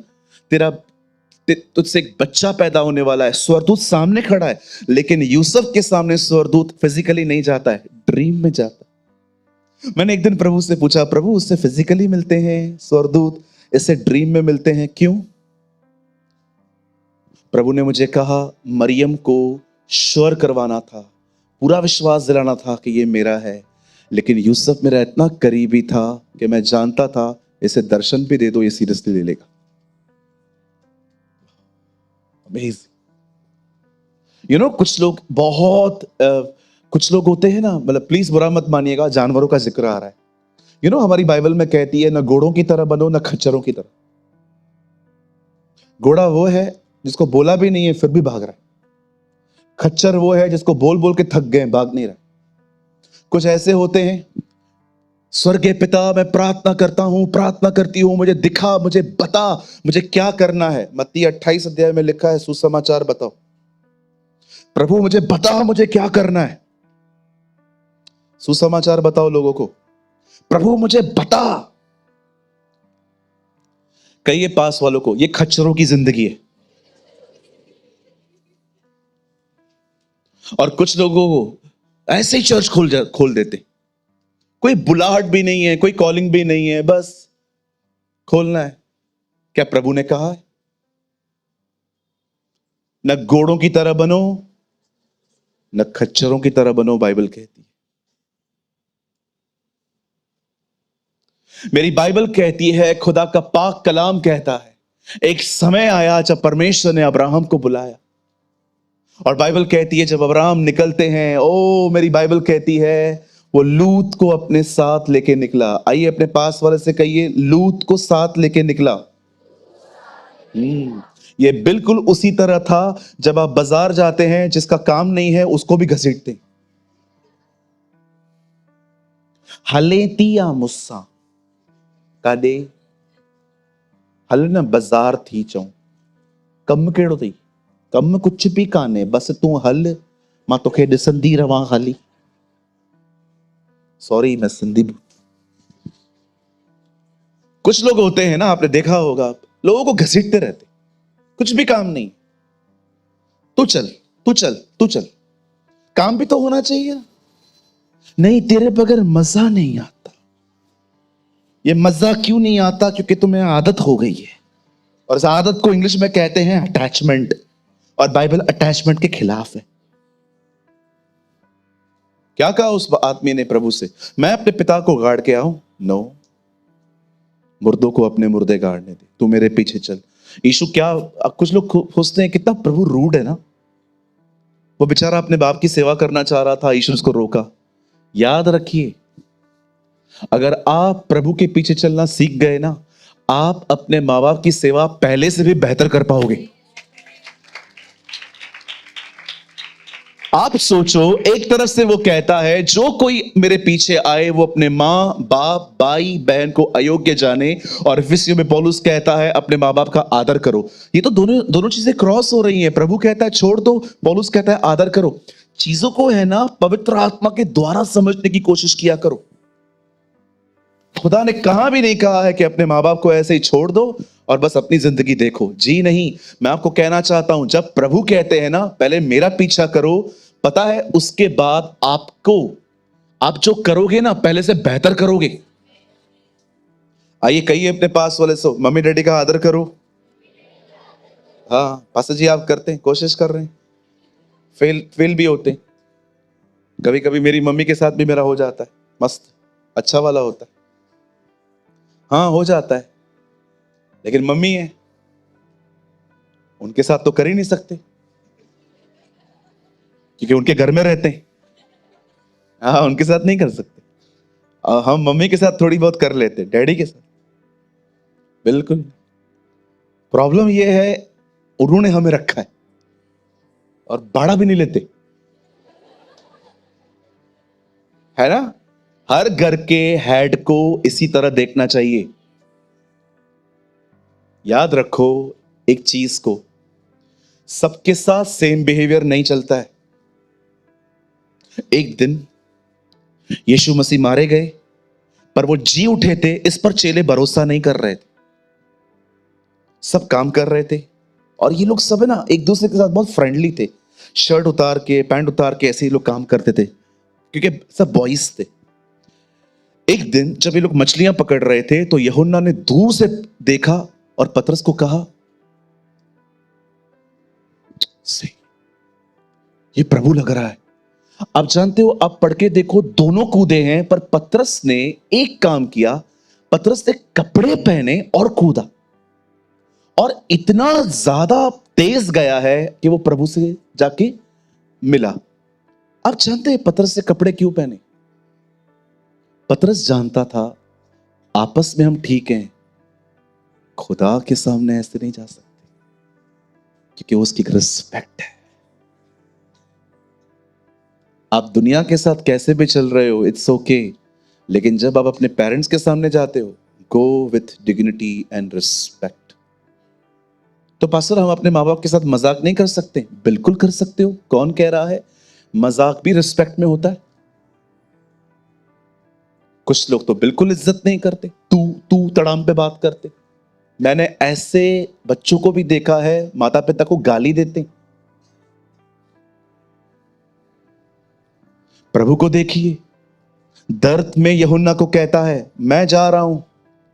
तुझसे एक बच्चा पैदा होने वाला है। स्वर्गदूत सामने खड़ा है, लेकिन यूसुफ के सामने स्वर्गदूत फिजिकली नहीं जाता है, ड्रीम में जाता है। मैंने एक दिन प्रभु से पूछा, प्रभु उससे फिजिकली मिलते हैं स्वर्गदूत, इससे ड्रीम में मिलते हैं, क्यों? प्रभु ने मुझे कहा, मरियम को श्योर करवाना था, पूरा विश्वास दिलाना था कि ये मेरा है। लेकिन यूसुफ मेरा इतना करीबी था कि मैं जानता था इसे दर्शन भी दे दो ये सीरियसली ले लेगा। यू नो कुछ लोग कुछ लोग होते हैं ना, मतलब प्लीज बुरा मत मानिएगा, जानवरों का जिक्र आ रहा है। यू नो हमारी बाइबल में कहती है ना घोड़ों की तरह बनो ना खच्चरों की तरह। घोड़ा वो है जिसको बोला भी नहीं है फिर भी भाग रहा है। खच्चर वो है जिसको बोल बोल के थक गए, भाग नहीं रहा। कुछ ऐसे होते हैं, स्वर्गीय पिता मैं प्रार्थना करता हूं, प्रार्थना करती हूं, मुझे दिखा, मुझे बता, मुझे क्या करना है। मत्ती 28 अध्याय में लिखा है, सुसमाचार बताओ। प्रभु मुझे बता, मुझे क्या करना है। सुसमाचार बताओ लोगों को, प्रभु मुझे बता। कहिए पास वालों को, ये खच्चरों की जिंदगी है। और कुछ लोगों को ऐसे ही चर्च खोल देते, कोई बुलाहट भी नहीं है, कोई कॉलिंग भी नहीं है, बस खोलना है। क्या प्रभु ने कहा है न घोड़ों की तरह बनो न खच्चरों की तरह बनो, बाइबल कहती है। मेरी बाइबल कहती है, खुदा का पाक कलाम कहता है, एक समय आया जब परमेश्वर ने अब्राहम को बुलाया। और बाइबल कहती है जब अब्राहम निकलते हैं, ओ मेरी बाइबल कहती है वो लूत को अपने साथ लेके निकला। आइए अपने पास वाले से कहिए, लूत को साथ लेके निकला। ये बिल्कुल उसी तरह था जब आप बाजार जाते हैं, जिसका काम नहीं है उसको भी घसीटते। हलेतिया मुस्सा कादे हल न बाजार थी चऊं कम केड़ो थी, कम कुछ भी काने, बस तू हल, मां तोखे ॾिसंदी रवां हाली। सॉरी मैं सिंधी। कुछ लोग होते हैं ना, आपने देखा होगा, आप लोगों को घसीटते रहते, कुछ भी काम नहीं, तू चल तू चल तू चल, काम भी तो होना चाहिए। नहीं तेरे बगैर मजा नहीं आता। ये मजा क्यों नहीं आता? क्योंकि तुम्हें आदत हो गई है, और इस आदत को इंग्लिश में कहते हैं अटैचमेंट, और बाइबल अटैचमेंट के खिलाफ है। क्या कहा उस आदमी ने प्रभु से, मैं अपने पिता को गाड़ के आऊं? नो, मुर्दों को अपने मुर्दे गाड़ने दे, तू मेरे पीछे चल। यीशु क्या, कुछ लोग सोचते हैं कितना प्रभु रूड है ना। वो बेचारा अपने बाप की सेवा करना चाह रहा था, यीशु उसको रोका। याद रखिए, अगर आप प्रभु के पीछे चलना सीख गए ना, आप अपने माँ बाप की सेवा पहले से भी बेहतर कर पाओगे। आप सोचो, एक तरफ से वो कहता है जो कोई मेरे पीछे आए वो अपने मां बाप भाई बहन को अयोग्य जाने, और इफिसियों में पौलुस कहता है अपने मां बाप का आदर करो। ये तो दोनों चीजें क्रॉस हो रही हैं। प्रभु कहता है छोड़ दो, पौलुस कहता है आदर करो। चीजों को है ना पवित्र आत्मा के द्वारा समझने की कोशिश किया करो। खुदा ने कहा भी नहीं कहा है कि अपने माँ बाप को ऐसे ही छोड़ दो और बस अपनी जिंदगी देखो, जी नहीं। मैं आपको कहना चाहता हूं, जब प्रभु कहते हैं ना पहले मेरा पीछा करो, पता है उसके बाद आप जो करोगे ना पहले से बेहतर करोगे। आइए कहिए अपने पास वाले से, मम्मी डैडी का आदर करो। हाँ पास्टर जी आप करते हैं, कोशिश कर रहे हैं। फेल भी होते हैं। कभी कभी मेरी मम्मी के साथ भी मेरा हो जाता है, मस्त अच्छा वाला होता है, हाँ हो जाता है। लेकिन मम्मी है, उनके साथ तो कर ही नहीं सकते क्योंकि उनके घर में रहते हैं। हाँ, उनके साथ नहीं कर सकते। हम मम्मी के साथ थोड़ी बहुत कर लेते, डैडी के साथ बिल्कुल। प्रॉब्लम ये है, उन्होंने हमें रखा है और भाड़ा भी नहीं लेते, है ना। हर घर के हेड को इसी तरह देखना चाहिए। याद रखो एक चीज को, सबके साथ सेम बिहेवियर नहीं चलता है। एक दिन यीशु मसीह मारे गए, पर वो जी उठे थे, इस पर चेले भरोसा नहीं कर रहे थे। सब काम कर रहे थे और ये लोग सब है ना एक दूसरे के साथ बहुत फ्रेंडली थे। शर्ट उतार के, पैंट उतार के ऐसे ही लोग काम करते थे क्योंकि सब बॉयज थे। एक दिन जब ये लोग मछलियां पकड़ रहे थे तो यूहन्ना ने दूर से देखा और पतरस को कहा, सही, ये प्रभु लग रहा है। आप जानते हो, आप पढ़ के देखो, दोनों कूदे हैं, पर पतरस ने एक काम किया। पतरस ने कपड़े पहने और कूदा, और इतना ज्यादा तेज गया है कि वो प्रभु से जाके मिला। आप जानते हैं पतरस ने कपड़े क्यों पहने? पतरस जानता था आपस में हम ठीक हैं, खुदा के सामने ऐसे नहीं जा सकते क्योंकि उसकी रिस्पेक्ट है। आप दुनिया के साथ कैसे भी चल रहे हो, इट्स ओके, लेकिन जब आप अपने पेरेंट्स के सामने जाते हो, go with dignity and respect. तो पास्टर, हम अपने माँ बाप के साथ मजाक नहीं कर सकते? बिल्कुल कर सकते हो। कौन कह रहा है? मजाक भी रिस्पेक्ट में होता है। कुछ लोग तो बिल्कुल इज्जत नहीं करते, तू तड़ाम पे बात करते। मैंने ऐसे बच्चों को भी देखा है, माता पिता को गाली देते। प्रभु को देखिए, दर्द में यूहन्ना को कहता है, मैं जा रहा हूं,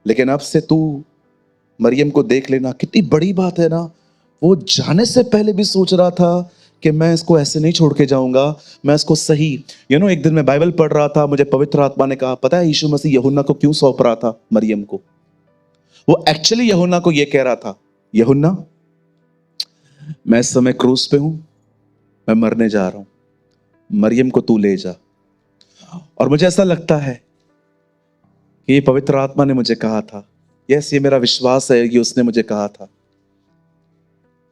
लेकिन अब से तू मरियम को देख लेना। कितनी बड़ी बात है ना। वो जाने से पहले भी सोच रहा था कि मैं इसको ऐसे नहीं छोड़ के जाऊंगा, मैं इसको सही। एक दिन मैं बाइबल पढ़ रहा था, मुझे पवित्र आत्मा ने कहा, पता है यीशु मसीह यूहन्ना को क्यों सौंप रहा था मरियम को? वो एक्चुअली यूहन्ना को यह कह रहा था, यूहन्ना, मैं इस समय क्रूस पे हूं, मैं मरने जा रहा हूं, मरियम को तू ले जा। और मुझे ऐसा लगता है कि ये पवित्र आत्मा ने मुझे कहा था, यस, ये मेरा विश्वास है कि उसने मुझे कहा था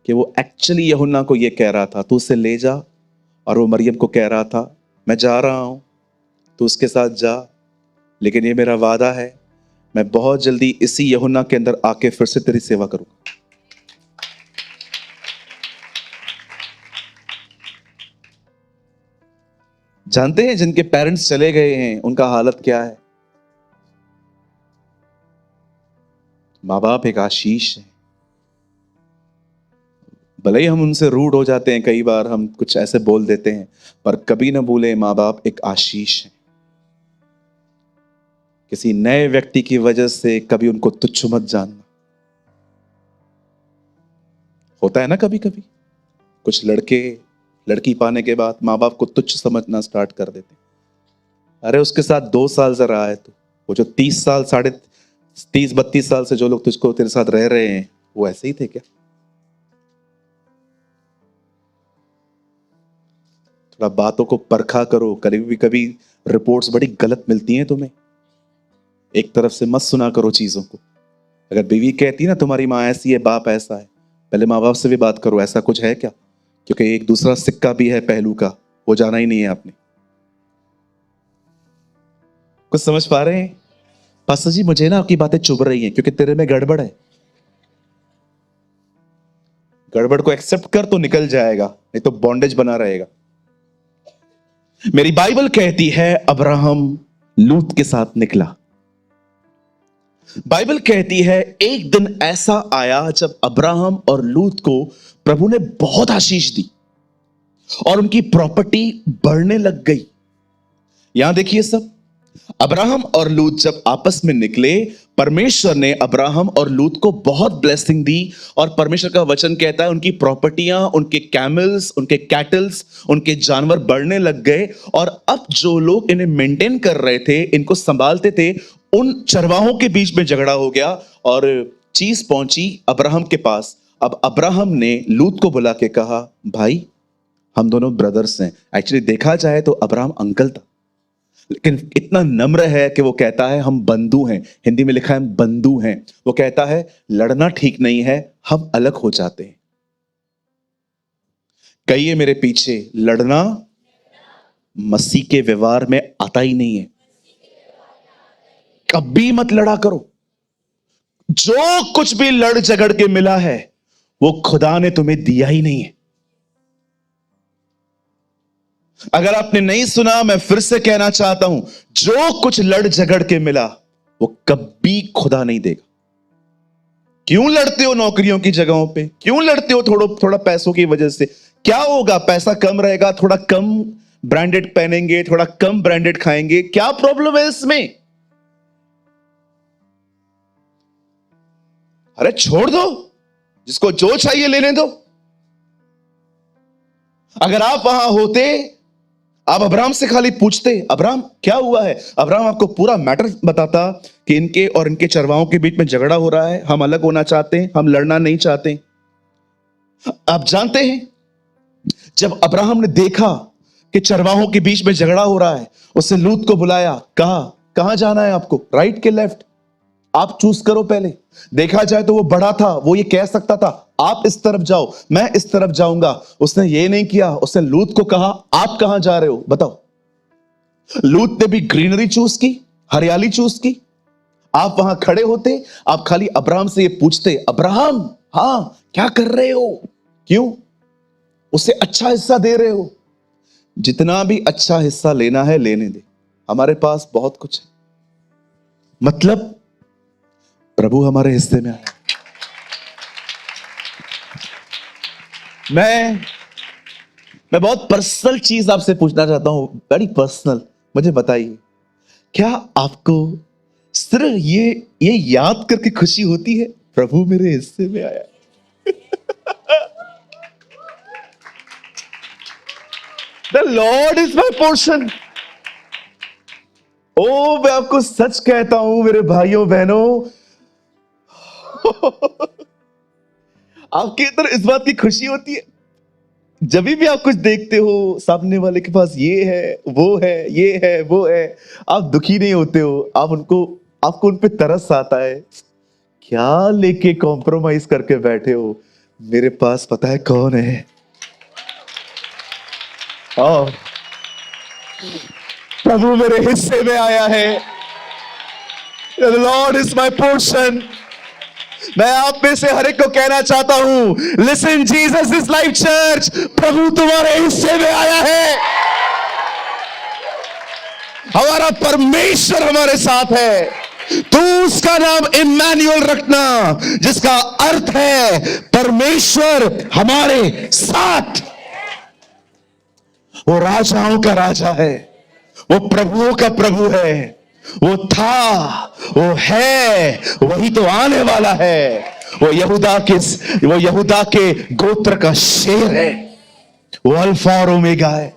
कि वो एक्चुअली यूहन्ना को ये कह रहा था, तू उसे ले जा। और वो मरियम को कह रहा था, मैं जा रहा हूं, तू उसके साथ जा, लेकिन ये मेरा वादा है, मैं बहुत जल्दी इसी यूहन्ना के अंदर आके फिर से तेरी सेवा करूंगा। जानते हैं जिनके पेरेंट्स चले गए हैं उनका हालत क्या है? माँ बाप एक आशीष है। भले ही हम उनसे रूड हो जाते हैं, कई बार हम कुछ ऐसे बोल देते हैं, पर कभी ना भूले, माँ बाप एक आशीष है। किसी नए व्यक्ति की वजह से कभी उनको तुच्छ मत जानना। होता है ना कभी कभी कुछ लड़के लड़की पाने के बाद माँ बाप को तुच्छ समझना स्टार्ट कर देते। अरे उसके साथ 2 साल से रहा है तो वो जो 30 साल, 32 साल से जो लोग तुझको तेरे साथ रह रहे हैं, वो ऐसे ही थे क्या? थोड़ा बातों को परखा करो। कभी कभी रिपोर्ट्स बड़ी गलत मिलती हैं तुम्हें, एक तरफ से मत सुना करो चीजों को। अगर बीवी कहती ना तुम्हारी माँ ऐसी है, बाप ऐसा है, पहले माँ बाप से भी बात करो, ऐसा कुछ है क्या? क्योंकि एक दूसरा सिक्का भी है पहलू का, वो जाना ही नहीं है आपने। कुछ समझ पा रहे हैं? पास्टर जी, मुझे ना आपकी बातें चुभ रही हैं क्योंकि तेरे में गड़बड़ है। गड़बड़ को एक्सेप्ट कर तो निकल जाएगा, नहीं तो बॉन्डेज बना रहेगा। मेरी बाइबल कहती है अब्राहम लूत के साथ निकला। बाइबल कहती है एक दिन ऐसा आया जब अब्राहम और लूत को प्रभु ने बहुत आशीष दी और उनकी प्रॉपर्टी बढ़ने लग गई। यहां देखिए सब, अब्राहम और लूत जब आपस में निकले, परमेश्वर ने अब्राहम और लूत को बहुत ब्लेसिंग दी। और परमेश्वर का वचन कहता है उनकी प्रॉपर्टियां, उनके कैमल्स, उनके कैटल्स, उनके जानवर बढ़ने लग गए। और अब जो लोग इन्हें मेंटेन कर रहे थे, इनको संभालते थे, उन चरवाहों के बीच में झगड़ा हो गया और चीज पहुंची अब्राहम के पास। अब अब्राहम ने लूत को बुला के कहा, भाई हम दोनों ब्रदर्स हैं। एक्चुअली देखा जाए तो अब्राहम अंकल था, लेकिन इतना नम्र है कि वो कहता है हम बंधु हैं। हिंदी में लिखा है हम बंधु हैं। वो कहता है लड़ना ठीक नहीं है, हम अलग हो जाते हैं। कहिए मेरे पीछे, लड़ना मसीह के व्यवहार में आता ही नहीं है। कभी मत लड़ा करो। जो कुछ भी लड़ झगड़ के मिला है वो खुदा ने तुम्हें दिया ही नहीं है। अगर आपने नहीं सुना, मैं फिर से कहना चाहता हूं, जो कुछ लड़ झगड़ के मिला वो कभी खुदा नहीं देगा। क्यों लड़ते हो नौकरियों की जगहों पे? क्यों लड़ते हो थोड़ा पैसों की वजह से? क्या होगा? पैसा कम रहेगा, थोड़ा कम ब्रांडेड पहनेंगे, थोड़ा कम ब्रांडेड खाएंगे, क्या प्रॉब्लम है इसमें? अरे छोड़ दो, जिसको जो चाहिए लेने दो। अगर आप वहां होते, आप अब्राहम से खाली पूछते अब्राहम क्या हुआ है, अब्राहम आपको पूरा मैटर बताता कि इनके और इनके चरवाहों के बीच में झगड़ा हो रहा है, हम अलग होना चाहते हैं, हम लड़ना नहीं चाहते। आप जानते हैं, जब अब्राहम ने देखा कि चरवाहों के बीच में झगड़ा हो रहा है, उसने लूत को बुलाया, कहा कहां जाना है आपको, राइट के लेफ्ट, आप चूज करो पहले। देखा जाए तो वो बड़ा था, वो ये कह सकता था आप इस तरफ जाओ, मैं इस तरफ जाऊंगा। उसने ये नहीं किया, उसने लूत को कहा आप कहां जा रहे हो बताओ। लूत ने भी ग्रीनरी चूज की, हरियाली चूज की। आप वहां खड़े होते, आप खाली अब्राहम से ये पूछते अब्राहम हां क्या कर रहे हो, क्यों उसे अच्छा हिस्सा दे रहे हो? जितना भी अच्छा हिस्सा लेना है लेने दे, हमारे पास बहुत कुछ है। मतलब प्रभु हमारे हिस्से में आया। मैं बहुत पर्सनल चीज आपसे पूछना चाहता हूं, बड़ी पर्सनल। मुझे बताइए, क्या आपको सिर्फ ये याद करके खुशी होती है प्रभु मेरे हिस्से में आया? The Lord is my portion. ओ मैं आपको सच कहता हूं मेरे भाइयों बहनों, आपके अंदर इस बात की खुशी होती है जब भी आप कुछ देखते हो सामने वाले के पास ये है, वो है, ये है, वो है, आप दुखी नहीं होते हो, आपको उन पे तरस आता है। क्या लेके कॉम्प्रोमाइज करके बैठे हो? मेरे पास पता है कौन है। और प्रभु मेरे हिस्से में आया है। The Lord is my portion. मैं आप में से हर एक को कहना चाहता हूं, listen Jesus is life church, प्रभु तुम्हारे हिस्से में आया है। हमारा परमेश्वर हमारे साथ है। तू उसका नाम इम्मैनुअल रखना, जिसका अर्थ है परमेश्वर हमारे साथ। वो राजाओं का राजा है, वो प्रभुओं का प्रभु है, वो था, वो है, वही तो आने वाला है। वो यहूदा के गोत्र का शेर है। वो अल्फा और ओमेगा है,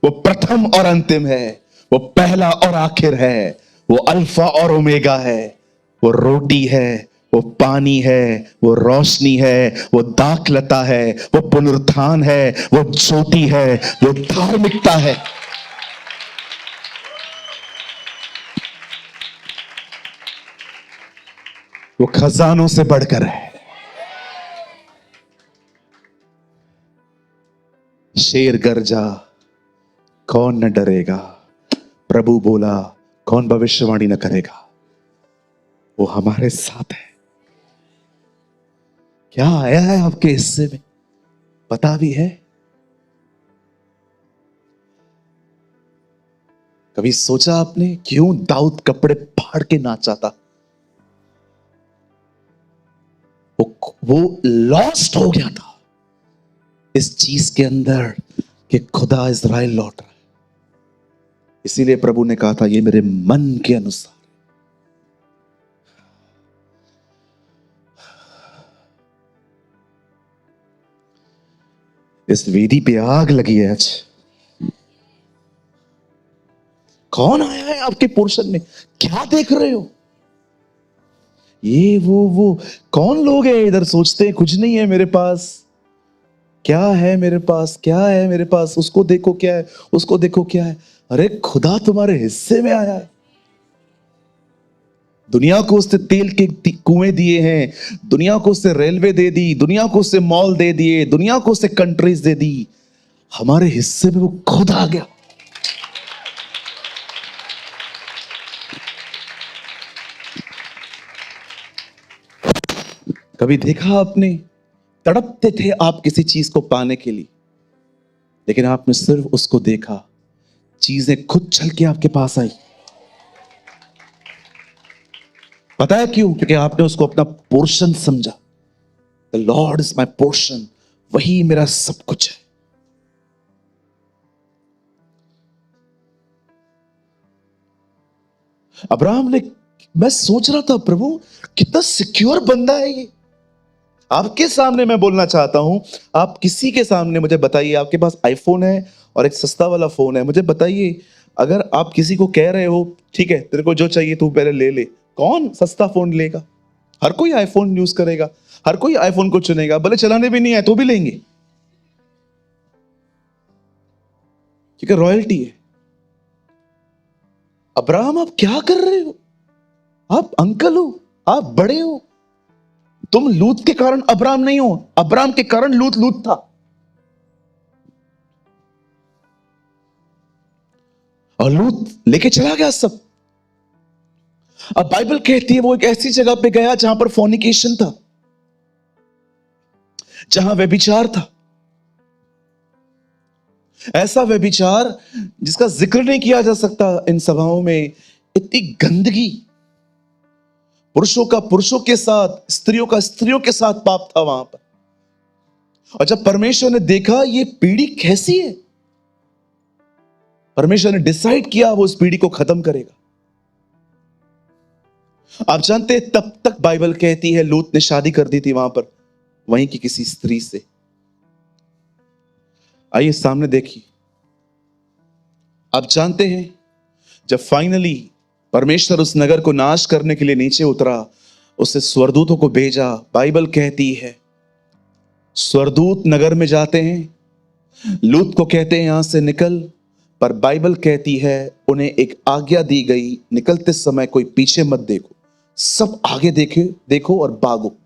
वो प्रथम और अंतिम है, वो पहला और आखिर है, वो अल्फा और ओमेगा है। वो रोटी है, वो पानी है, वो रोशनी है, वो दाखलता है, वो पुनरुत्थान है, वो ज्योति है, वो धार्मिकता है। वो खजानों से बढ़कर है। शेर गरजा, कौन न डरेगा, प्रभु बोला, कौन भविष्यवाणी न करेगा। वो हमारे साथ है। क्या आया है आपके हिस्से में पता भी है? कभी सोचा आपने क्यों दाऊद कपड़े फाड़ के नाचा था? वो लॉस्ट हो गया था इस चीज के अंदर कि खुदा इज़राइल लौट रहा है। इसीलिए प्रभु ने कहा था ये मेरे मन के अनुसार। इस वेदी पे आग लगी है आज। कौन आया है आपके पोर्शन में? क्या देख रहे हो? ये वो कौन लोग हैं इधर? सोचते हैं कुछ नहीं है मेरे पास। क्या है मेरे पास? क्या है मेरे पास? उसको देखो क्या है, उसको देखो क्या है। अरे खुदा तुम्हारे हिस्से में आया है। दुनिया को उसने तेल के कुएं दिए हैं, दुनिया को उसने रेलवे दे दी, दुनिया को उसने मॉल दे दिए, दुनिया को उसने कंट्रीज दे दी। हमारे हिस्से में वो खुद आ गया। कभी देखा आपने? तड़पते थे आप किसी चीज को पाने के लिए, लेकिन आपने सिर्फ उसको देखा, चीजें खुद चल के आपके पास आई। पता है क्यों? क्योंकि आपने उसको अपना पोर्शन समझा। The Lord is my portion, वही मेरा सब कुछ है। अब्राहम ने, मैं सोच रहा था प्रभु कितना सिक्योर बंदा है ये। आपके सामने मैं बोलना चाहता हूं, आप किसी के सामने मुझे बताइए, आपके पास आईफोन है और एक सस्ता वाला फोन है, मुझे बताइए, अगर आप किसी को कह रहे हो ठीक है तेरे को जो चाहिए तू पहले ले ले, कौन सस्ता फोन लेगा? हर कोई आईफोन यूज करेगा, हर कोई आईफोन को चुनेगा, भले चलाने भी नहीं है तो भी लेंगे, क्योंकि रॉयल्टी है। अब्राहम आप क्या कर रहे हो? आप अंकल हो, आप बड़े हो। तुम लूत के कारण अब्राहम नहीं हो, अब्राहम के कारण लूत लूत था। और लूत लेके चला गया सब। अब बाइबल कहती है वो एक ऐसी जगह पे गया जहां पर फॉर्निकेशन था, जहां व्यभिचार था। ऐसा व्यभिचार जिसका जिक्र नहीं किया जा सकता इन सभाओं में। इतनी गंदगी, पुरुषों का पुरुषों के साथ, स्त्रियों का स्त्रियों के साथ पाप था वहां पर। और जब परमेश्वर ने देखा ये पीढ़ी कैसी है, परमेश्वर ने डिसाइड किया वो इस पीढ़ी को खत्म करेगा। आप जानते हैं तब तक बाइबल कहती है लूत ने शादी कर दी थी वहां पर, वहीं की किसी स्त्री से। आइए सामने देखिए। आप जानते हैं जब फाइनली परमेश्वर उस नगर को नाश करने के लिए नीचे उतरा, उसने स्वर्गदूतों को भेजा। बाइबल कहती है स्वर्गदूत नगर में जाते हैं, लूत को कहते हैं यहां से निकल, पर बाइबल कहती है उन्हें एक आज्ञा दी गई, निकलते समय कोई पीछे मत देखो, सब आगे देखो और भागो।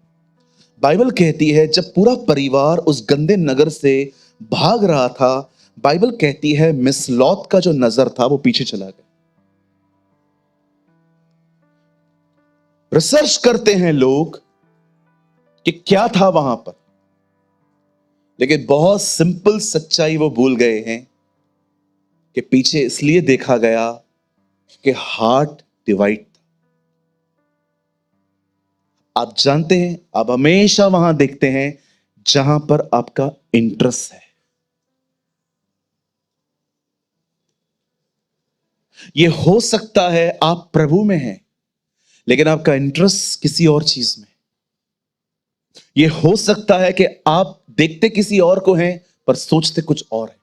बाइबल कहती है जब पूरा परिवार उस गंदे नगर से भाग रहा था, बाइबल कहती है मिस लॉत का जो नजर था वो पीछे चला गया। रिसर्च करते हैं लोग कि क्या था वहां पर, लेकिन बहुत सिंपल सच्चाई वो भूल गए हैं कि पीछे इसलिए देखा गया कि हार्ट डिवाइड था। आप जानते हैं आप हमेशा वहां देखते हैं जहां पर आपका इंटरेस्ट है। यह हो सकता है आप प्रभु में हैं, लेकिन आपका इंटरेस्ट किसी और चीज में। यह हो सकता है कि आप देखते किसी और को हैं पर सोचते कुछ और है।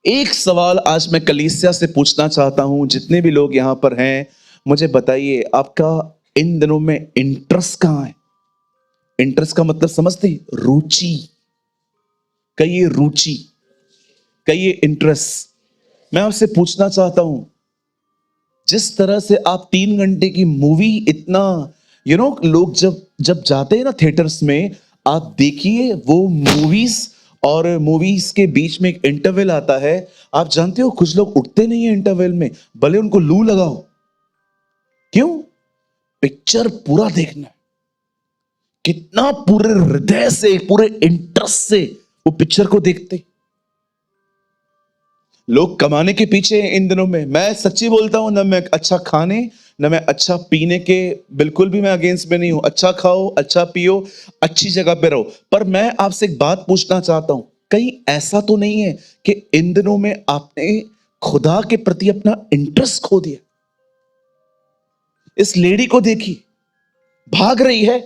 एक सवाल आज मैं कलीसिया से पूछना चाहता हूं, जितने भी लोग यहां पर हैं, मुझे बताइए आपका इन दिनों में इंटरेस्ट कहां है? इंटरेस्ट का मतलब समझते हैं? रुचि। कहिए रुचि, कहिए इंटरेस्ट। मैं आपसे पूछना चाहता हूं, जिस तरह से आप 3 घंटे की मूवी इतना लोग जब जब जाते हैं ना थिएटर्स में, आप देखिए वो मूवीज और मूवीज के बीच में एक इंटरवल आता है। आप जानते हो कुछ लोग उठते नहीं है इंटरवल में, भले उनको लू लगाओ। क्यों? पिक्चर पूरा देखना है। कितना पूरे हृदय से, पूरे इंटरेस्ट से वो पिक्चर को देखते। लोग कमाने के पीछे इन दिनों में। मैं सच्ची बोलता हूं, ना मैं अच्छा खाने ना मैं अच्छा पीने के बिल्कुल भी मैं अगेंस्ट में नहीं हूं। अच्छा खाओ, अच्छा पियो, अच्छी जगह पे रहो। पर मैं आपसे एक बात पूछना चाहता हूं, कहीं ऐसा तो नहीं है कि इन दिनों में आपने खुदा के प्रति अपना इंटरेस्ट खो दिया। इस लेडी को देखिए, भाग रही है,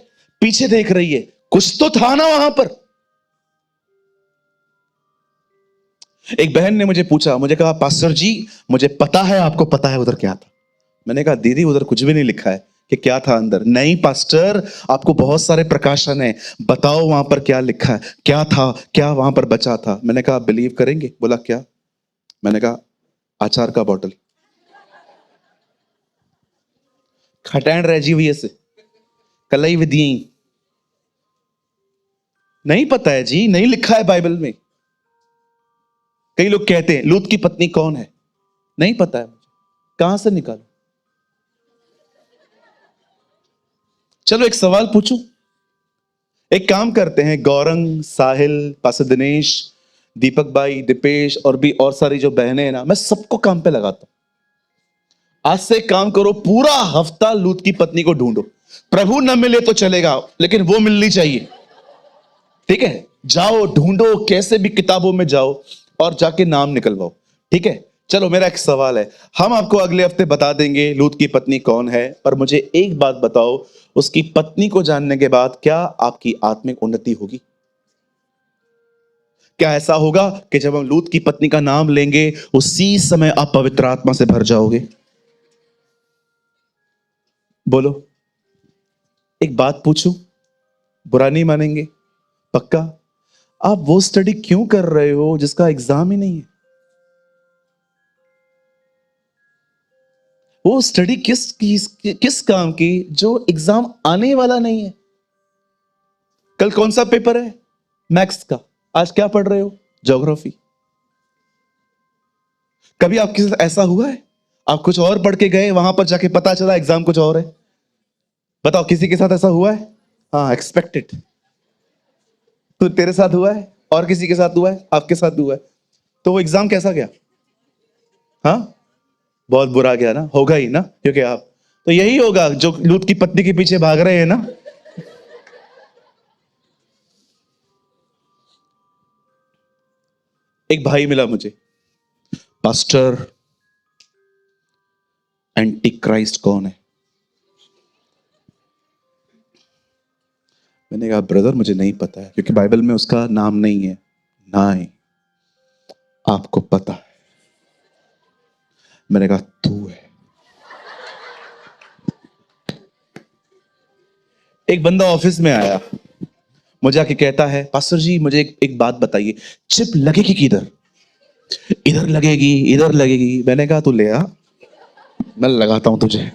पीछे देख रही है, कुछ तो था ना वहां पर। एक बहन ने मुझे पूछा, मुझे कहा पास्टर जी मुझे पता है आपको पता है उधर क्या था। मैंने कहा दीदी उधर कुछ भी नहीं लिखा है कि क्या था अंदर। नहीं पास्टर, आपको बहुत सारे प्रकाशन है, बताओ वहां पर क्या लिखा है, क्या था, क्या वहां पर बचा था। मैंने कहा बिलीव करेंगे? बोला क्या? मैंने कहा आचार का बॉटल, खटैंड रह हुई से कलई विधि। नहीं पता है जी, नहीं लिखा है बाइबल में। कई लोग कहते हैं लूत की पत्नी कौन है, नहीं पता है मुझे, कहां से निकालू? चलो एक सवाल पूछूं। एक काम करते हैं, गौरंग, साहिल, पास्टर दिनेश, दीपक भाई, दीपेश और भी और सारी जो बहनें हैं ना, मैं सबको काम पे लगाता हूं। आज से एक काम करो, पूरा हफ्ता लूत की पत्नी को ढूंढो। प्रभु न मिले तो चलेगा, लेकिन वो मिलनी चाहिए। ठीक है, जाओ ढूंढो, कैसे भी किताबों में जाओ और जाके नाम निकलवाओ। ठीक है, चलो मेरा एक सवाल है, हम आपको अगले हफ्ते बता देंगे लूत की पत्नी कौन है, पर मुझे एक बात बताओ, उसकी पत्नी को जानने के बाद क्या आपकी आत्मिक उन्नति होगी? क्या ऐसा होगा कि जब हम लूत की पत्नी का नाम लेंगे उसी समय आप पवित्र आत्मा से भर जाओगे? बोलो, एक बात पूछूं, बुरा नहीं मानेंगे? पक्का? आप वो स्टडी क्यों कर रहे हो जिसका एग्जाम ही नहीं है? वो स्टडी किस काम की जो एग्जाम आने वाला नहीं है? कल कौन सा पेपर है? मैथ्स का। आज क्या पढ़ रहे हो? ज्योग्राफी। कभी आपके साथ ऐसा हुआ है आप कुछ और पढ़ के गए, वहां पर जाके पता चला एग्जाम कुछ और है? बताओ, किसी के साथ ऐसा हुआ है? हाँ, एक्सपेक्टेड। तो तेरे साथ हुआ है और किसी के साथ हुआ है, आपके साथ हुआ है, तो वो एग्जाम कैसा गया? हाँ, बहुत बुरा गया ना, होगा ही ना, क्योंकि आप तो यही होगा जो लूत की पत्नी के पीछे भाग रहे हैं ना। एक भाई मिला मुझे, पास्टर एंटी क्राइस्ट कौन है? मैंने कहा ब्रदर मुझे नहीं पता है, क्योंकि बाइबल में उसका नाम नहीं है। नहीं, आपको पता है। मैंने कहा तू है। एक बंदा ऑफिस में आया, मुझे आके कहता है पास्टर जी मुझे एक बात बताइए, चिप लगेगी किधर? इधर लगेगी, इधर लगेगी। मैंने कहा तू ले आ, मैं लगाता हूं तुझे।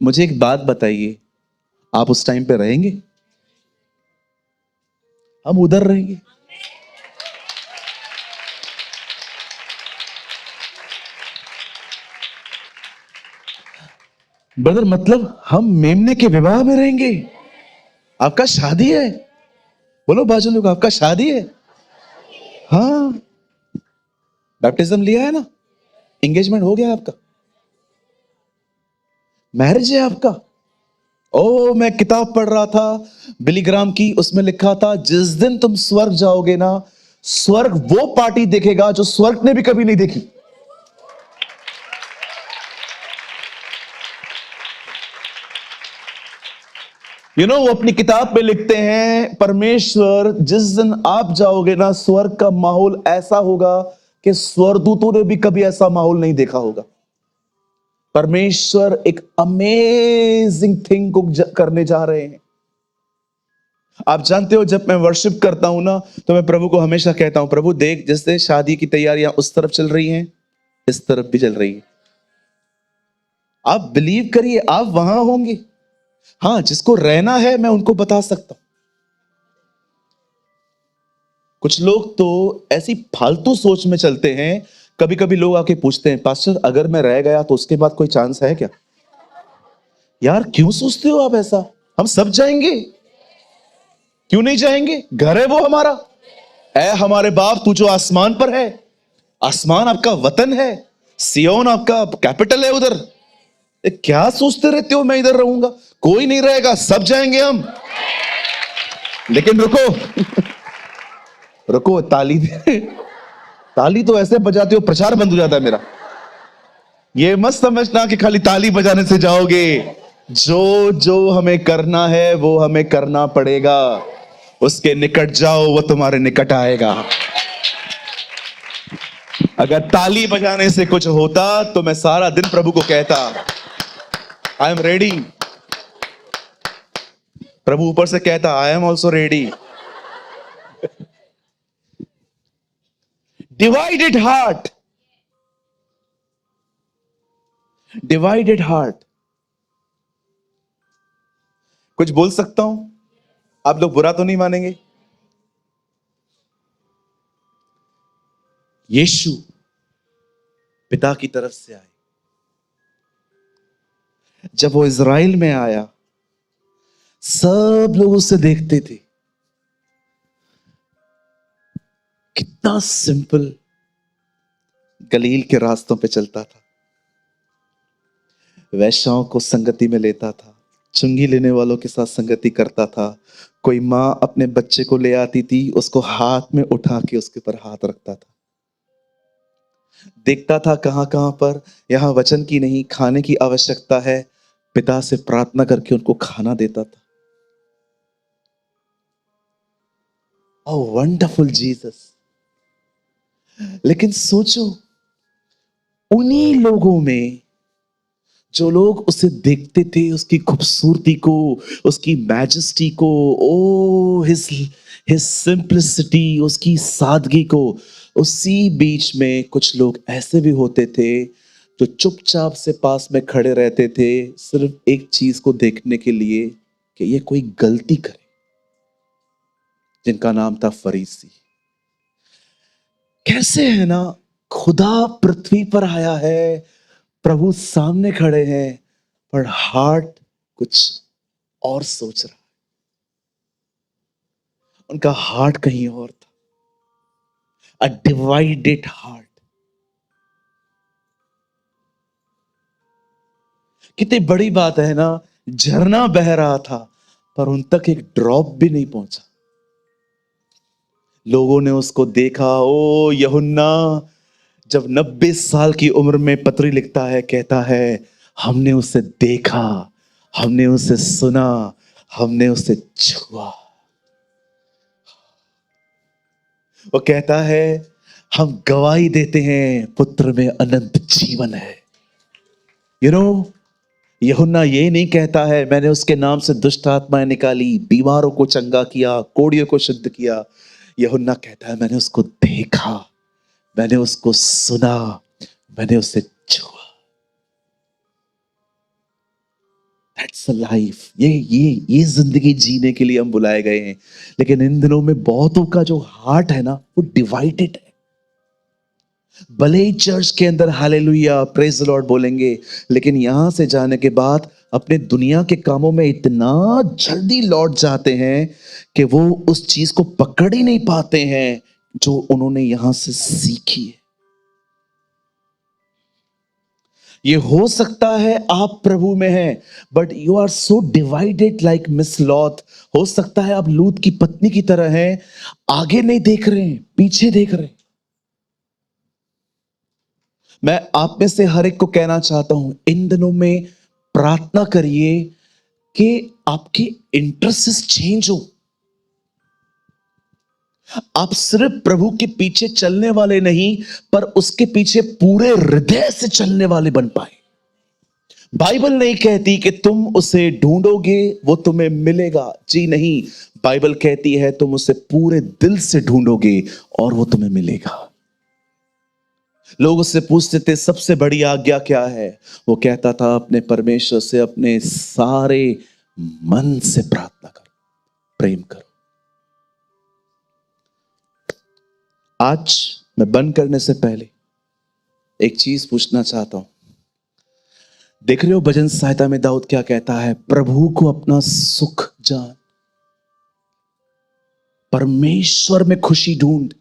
मुझे एक बात बताइए, आप उस टाइम पे रहेंगे? हम उधर रहेंगे। ब्रदर मतलब हम मेमने के विवाह में रहेंगे? आपका शादी है? बोलो बाजू लोग, आपका शादी है? हाँ, बैप्टिज्म लिया है ना, एंगेजमेंट हो गया आपका, मैरिज है आपका। ओ, मैं किताब पढ़ रहा था बिली ग्राम की, उसमें लिखा था जिस दिन तुम स्वर्ग जाओगे ना, स्वर्ग वो पार्टी देखेगा जो स्वर्ग ने भी कभी नहीं देखी। वो अपनी किताब में लिखते हैं, परमेश्वर जिस दिन आप जाओगे ना, स्वर्ग का माहौल ऐसा होगा कि स्वर्गदूतों ने भी कभी ऐसा माहौल नहीं देखा होगा। परमेश्वर एक अमेजिंग थिंग को करने जा रहे हैं। आप जानते हो, जब मैं वर्शिप करता हूं ना, तो मैं प्रभु को हमेशा कहता हूं, प्रभु देख जैसे शादी की तैयारियां उस तरफ चल रही हैं, इस तरफ भी चल रही है। आप बिलीव करिए, आप वहां होंगे। हाँ, जिसको रहना है मैं उनको बता सकता हूं। कुछ लोग तो ऐसी फालतू सोच में चलते हैं, कभी कभी लोग आके पूछते हैं पास्टर अगर मैं रह गया तो उसके बाद कोई चांस है क्या? यार क्यों सोचते हो आप ऐसा? हम सब जाएंगे, क्यों नहीं जाएंगे? घर है वो हमारा। ऐ हमारे बाप तू जो आसमान पर है, आसमान आपका वतन है, सियोन आपका कैपिटल है उधर। क्या सोचते रहते हो मैं इधर रहूंगा? कोई नहीं रहेगा, सब जाएंगे हम। लेकिन रुको रुको, ताली दे, ताली तो ऐसे बजाते हो प्रचार बंद हो जाता है मेरा। ये मत समझना कि खाली ताली बजाने से जाओगे। जो जो हमें करना है वो हमें करना पड़ेगा। उसके निकट जाओ, वो तुम्हारे निकट आएगा। अगर ताली बजाने से कुछ होता तो मैं सारा दिन प्रभु को कहता, आई एम रेडी। प्रभु ऊपर से कहता, I am also ready. Divided heart, divided heart. कुछ बोल सकता हूं? आप लोग बुरा तो नहीं मानेंगे? यीशु पिता की तरफ से आए। जब वो इज़राइल में आया, सब लोग उसे देखते थे। कितना सिंपल गलील के रास्तों पे चलता था, वैश्याओं को संगति में लेता था, चुंगी लेने वालों के साथ संगति करता था। कोई माँ अपने बच्चे को ले आती थी, उसको हाथ में उठा के उसके ऊपर हाथ रखता था। देखता था कहां कहां पर यहां वचन की नहीं, खाने की आवश्यकता है, पिता से प्रार्थना करके उनको खाना देता था। ओ वंडरफुल जीसस। लेकिन सोचो, उन्हीं लोगों में जो लोग उसे देखते थे, उसकी खूबसूरती को, उसकी मैजेस्टी को, ओ हिज हिज सिंपलिसिटी, उसकी सादगी को, उसी बीच में कुछ लोग ऐसे भी होते थे जो चुपचाप से पास में खड़े रहते थे, सिर्फ एक चीज को देखने के लिए कि ये कोई गलती करे, जिनका नाम था फरीसी। कैसे है ना, खुदा पृथ्वी पर आया है, प्रभु सामने खड़े हैं, पर हार्ट कुछ और सोच रहा है। उनका हार्ट कहीं और था। अ डिवाइडेड हार्ट। कितनी बड़ी बात है ना, झरना बह रहा था पर उन तक एक ड्रॉप भी नहीं पहुंचा। लोगों ने उसको देखा। ओ यूहन्ना जब 90 साल की उम्र में पत्री लिखता है, कहता है हमने उसे देखा, हमने उसे सुना, हमने उसे छुआ। वो कहता है हम गवाही देते हैं पुत्र में अनंत जीवन है। यू नो, यूहन्ना ये नहीं कहता है मैंने उसके नाम से दुष्ट आत्माएं निकाली, बीमारों को चंगा किया, कोढ़ियों को शुद्ध किया। यूहन्ना कहता है मैंने उसको देखा, मैंने उसको सुना, मैंने उसे छुआ। That's a life. ये जिंदगी जीने के लिए हम बुलाए गए हैं। लेकिन इन दिनों में बहुतों का जो हार्ट है ना, वो डिवाइडेड है। भले ही चर्च के अंदर हालेलुया प्रेज द लॉर्ड बोलेंगे, लेकिन यहां से जाने के बाद अपने दुनिया के कामों में इतना जल्दी लौट जाते हैं कि वो उस चीज को पकड़ ही नहीं पाते हैं जो उन्होंने यहां से सीखी है। ये हो सकता है आप प्रभु में हैं, but you are so divided like miss lot. हो सकता है आप लूत की पत्नी की तरह हैं, आगे नहीं देख रहे हैं, पीछे देख रहे हैं। मैं आप में से हर एक को कहना चाहता हूं, इन दिनों में प्रार्थना करिए कि आपके इंटरेस्ट चेंज हो। आप सिर्फ प्रभु के पीछे चलने वाले नहीं, पर उसके पीछे पूरे हृदय से चलने वाले बन पाए। बाइबल नहीं कहती कि तुम उसे ढूंढोगे वो तुम्हें मिलेगा, जी नहीं। बाइबल कहती है तुम उसे पूरे दिल से ढूंढोगे और वो तुम्हें मिलेगा। लोग उससे पूछते थे सबसे बड़ी आज्ञा क्या है, वो कहता था अपने परमेश्वर से अपने सारे मन से प्रार्थना करो, प्रेम करो। आज मैं बंद करने से पहले एक चीज पूछना चाहता हूं। देख रहे हो भजन सहायता में दाऊद क्या कहता है, प्रभु को अपना सुख जान, परमेश्वर में खुशी ढूंढ।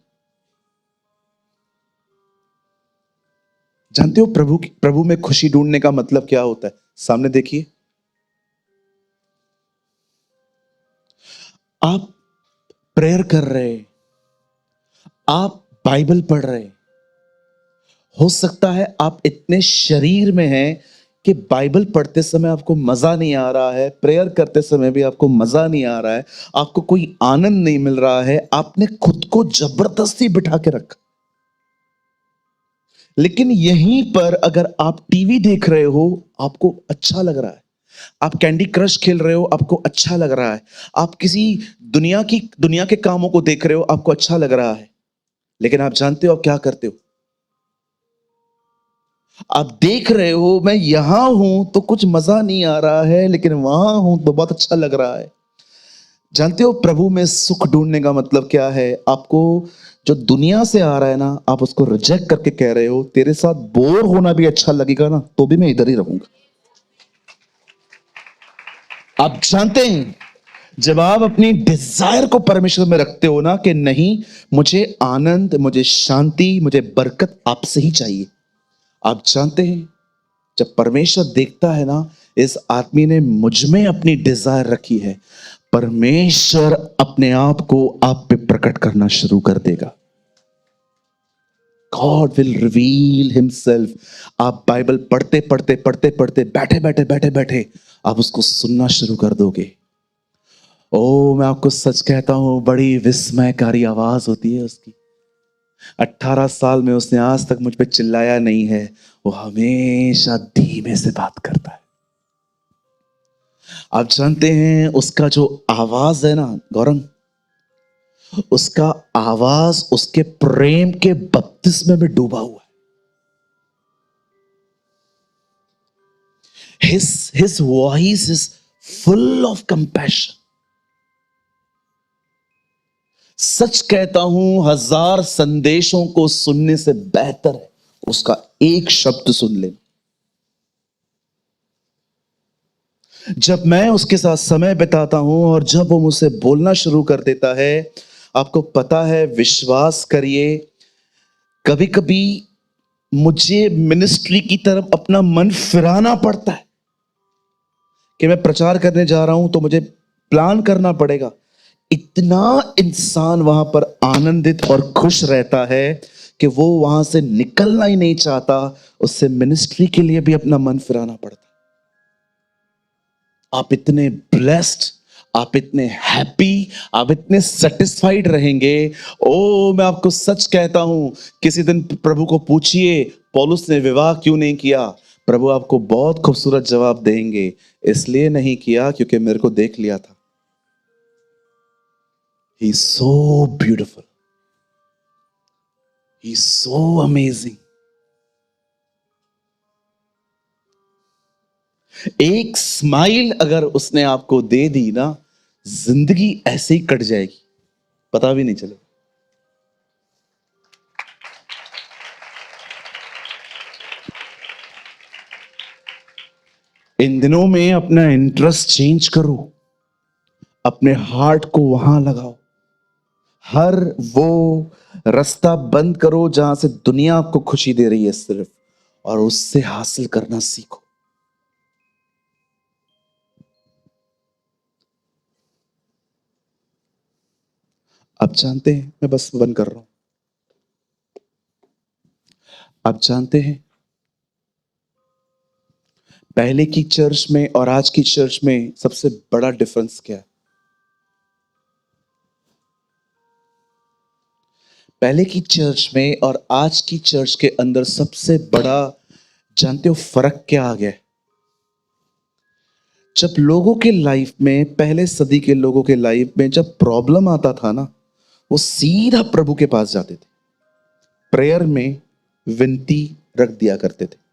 जानते हो प्रभु में खुशी ढूंढने का मतलब क्या होता है? सामने देखिए, आप प्रेयर कर रहे, आप बाइबल पढ़ रहे, हो सकता है आप इतने शरीर में हैं कि बाइबल पढ़ते समय आपको मजा नहीं आ रहा है, प्रेयर करते समय भी आपको मजा नहीं आ रहा है, आपको कोई आनंद नहीं मिल रहा है, आपने खुद को जबरदस्ती बिठा के रखा। लेकिन यहीं पर अगर आप टीवी देख रहे हो, आपको अच्छा लग रहा है, आप कैंडी क्रश खेल रहे हो, आपको अच्छा लग रहा है, आप किसी दुनिया के कामों को देख रहे हो, आपको अच्छा लग रहा है, लेकिन आप जानते हो आप क्या करते हो? आप देख रहे हो मैं यहां हूं तो कुछ मजा नहीं आ रहा है, लेकिन वहां हूं तो बहुत अच्छा लग रहा है। जानते हो प्रभु में सुख ढूंढने का मतलब क्या है? आपको जो दुनिया से आ रहा है ना, आप उसको रिजेक्ट करके कह रहे हो तेरे साथ बोर होना भी अच्छा लगेगा ना, तो भी मैं इधर ही रहूंगा। आप जानते हैं जब आप अपनी डिजायर को परमेश्वर में रखते हो ना कि नहीं, मुझे आनंद, मुझे शांति, मुझे बरकत आपसे ही चाहिए। आप जानते हैं जब परमेश्वर देखता है ना, इस आदमी ने मुझ में अपनी डिजायर रखी है, परमेश्वर अपने आप को आप पे प्रकट करना शुरू कर देगा। God will reveal himself. आप बाइबल पढ़ते पढ़ते पढ़ते पढ़ते बैठे बैठे आप उसको सुनना शुरू कर दोगे। ओ मैं आपको सच कहता हूं, बड़ी विस्मयकारी आवाज होती है उसकी। 18 साल में उसने आज तक मुझ पे चिल्लाया नहीं है, वो हमेशा धीमे से बात करता है। आप जानते हैं उसका जो आवाज है ना गौरंग, उसका आवाज उसके प्रेम के बपतिस्मे में डूबा हुआ है। His voice is full of compassion। सच कहता हूं, 1000 संदेशों को सुनने से बेहतर है उसका एक शब्द सुन ले। जब मैं उसके साथ समय बिताता हूं और जब वो मुझसे बोलना शुरू कर देता है, आपको पता है, विश्वास करिए, कभी कभी मुझे मिनिस्ट्री की तरफ अपना मन फिराना पड़ता है कि मैं प्रचार करने जा रहा हूं तो मुझे प्लान करना पड़ेगा। इतना इंसान वहां पर आनंदित और खुश रहता है कि वो वहां से निकलना ही नहीं चाहता, उससे मिनिस्ट्री के लिए भी अपना मन फिराना पड़ता। आप इतने ब्लेस्ड, आप इतने हैप्पी, आप इतने सेटिस्फाइड रहेंगे। ओ मैं आपको सच कहता हूं, किसी दिन प्रभु को पूछिए पौलुस ने विवाह क्यों नहीं किया, प्रभु आपको बहुत खूबसूरत जवाब देंगे, इसलिए नहीं किया क्योंकि मेरे को देख लिया था। He is so beautiful, he is so amazing. एक स्माइल अगर उसने आपको दे दी ना, जिंदगी ऐसे ही कट जाएगी, पता भी नहीं चलेगा। इन दिनों में अपना इंटरेस्ट चेंज करो, अपने हार्ट को वहां लगाओ, हर वो रास्ता बंद करो जहां से दुनिया आपको खुशी दे रही है सिर्फ, और उससे हासिल करना सीखो। आप जानते हैं, मैं बस बंद कर रहा हूं, आप जानते हैं पहले की चर्च में और आज की चर्च में सबसे बड़ा डिफरेंस क्या है? पहले की चर्च में और आज की चर्च के अंदर सबसे बड़ा, जानते हो फर्क क्या आ गया है? जब लोगों के लाइफ में, पहले सदी के लोगों के लाइफ में जब प्रॉब्लम आता था ना, वो सीधा प्रभु के पास जाते थे, प्रेयर में विनती रख दिया करते थे।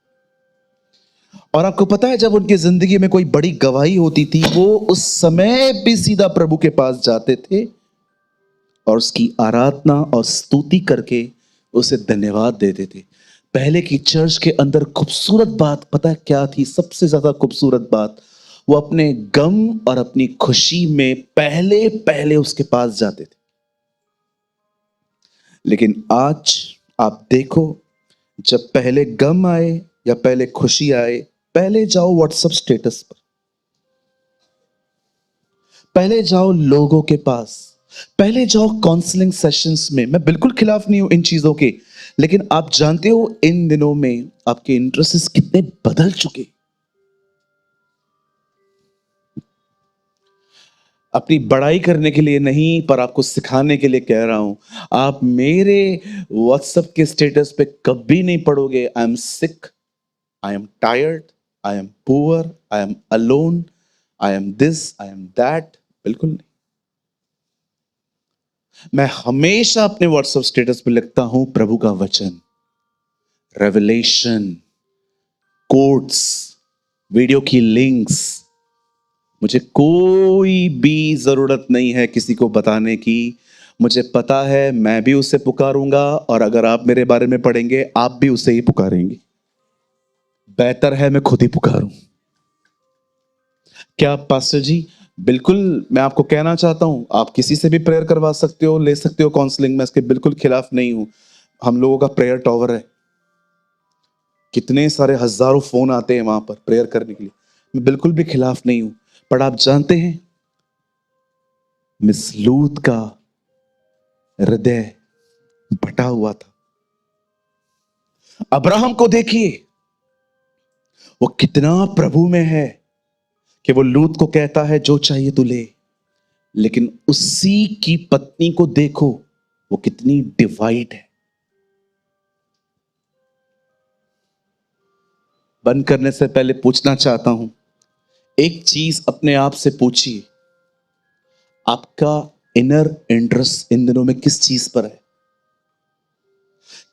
और आपको पता है जब उनकी जिंदगी में कोई बड़ी गवाही होती थी, वो उस समय भी सीधा प्रभु के पास जाते थे और उसकी आराधना और स्तुति करके उसे धन्यवाद देते थे। पहले की चर्च के अंदर खूबसूरत बात पता है क्या थी? सबसे ज्यादा खूबसूरत बात, वो अपने गम और अपनी खुशी में पहले पहले उसके पास जाते थे। लेकिन आज आप देखो, जब पहले गम आए या पहले खुशी आए, पहले जाओ व्हाट्सएप स्टेटस पर, पहले जाओ लोगों के पास, पहले जाओ काउंसलिंग सेशंस में। मैं बिल्कुल खिलाफ नहीं हूं इन चीजों के, लेकिन आप जानते हो इन दिनों में आपके इंटरेस्ट कितने बदल चुके। अपनी बड़ाई करने के लिए नहीं, पर आपको सिखाने के लिए कह रहा हूं। आप मेरे व्हाट्सएप के स्टेटस पे कभी नहीं पढ़ोगे I am sick, I am tired, I am poor, I am alone, I am this, I am that. बिल्कुल नहीं। मैं हमेशा अपने व्हाट्सएप स्टेटस पे लिखता हूं प्रभु का वचन, रेवलेशन, कोट्स, वीडियो की लिंक्स। मुझे कोई भी जरूरत नहीं है किसी को बताने की। मुझे पता है मैं भी उसे पुकारूंगा, और अगर आप मेरे बारे में पढ़ेंगे आप भी उसे ही पुकारेंगे। बेहतर है मैं खुद ही पुकारूं। क्या पास्टर जी? बिल्कुल। मैं आपको कहना चाहता हूं, आप किसी से भी प्रेयर करवा सकते हो, ले सकते हो काउंसलिंग में, इसके बिल्कुल खिलाफ नहीं हूं। हम लोगों का प्रेयर टॉवर है, कितने सारे हजारों फोन आते हैं वहां पर प्रेयर करने के लिए। मैं बिल्कुल भी खिलाफ नहीं हूं। पर आप जानते हैं मिस लूत का हृदय बटा हुआ था। अब्राहम को देखिए, वो कितना प्रभु में है कि वो लूत को कहता है जो चाहिए तू ले। लेकिन उसी की पत्नी को देखो, वो कितनी डिवाइड है। बंद करने से पहले पूछना चाहता हूं, एक चीज अपने आप से पूछिए, आपका इनर इंटरेस्ट इन दिनों में किस चीज पर है?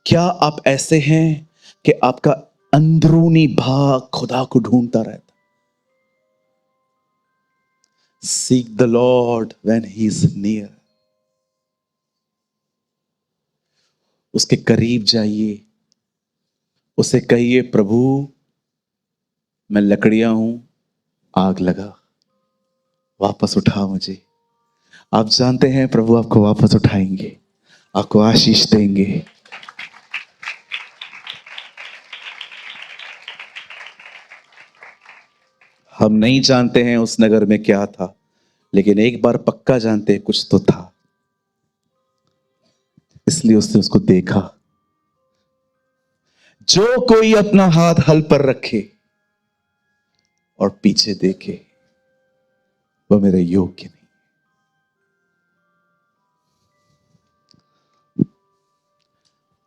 क्या आप ऐसे हैं कि आपका अंदरूनी भाग खुदा को ढूंढता रहता? Seek the Lord when he is near. उसके करीब जाइए, उसे कहिए प्रभु मैं लकड़ियां हूं, आग लगा, वापस उठा मुझे। आप जानते हैं प्रभु आपको वापस उठाएंगे, आपको आशीष देंगे। हम नहीं जानते हैं उस नगर में क्या था, लेकिन एक बार पक्का जानते हैं कुछ तो था, इसलिए उसने उसको देखा। जो कोई अपना हाथ हल पर रखे और पीछे देखे वो मेरे योग्य नहीं।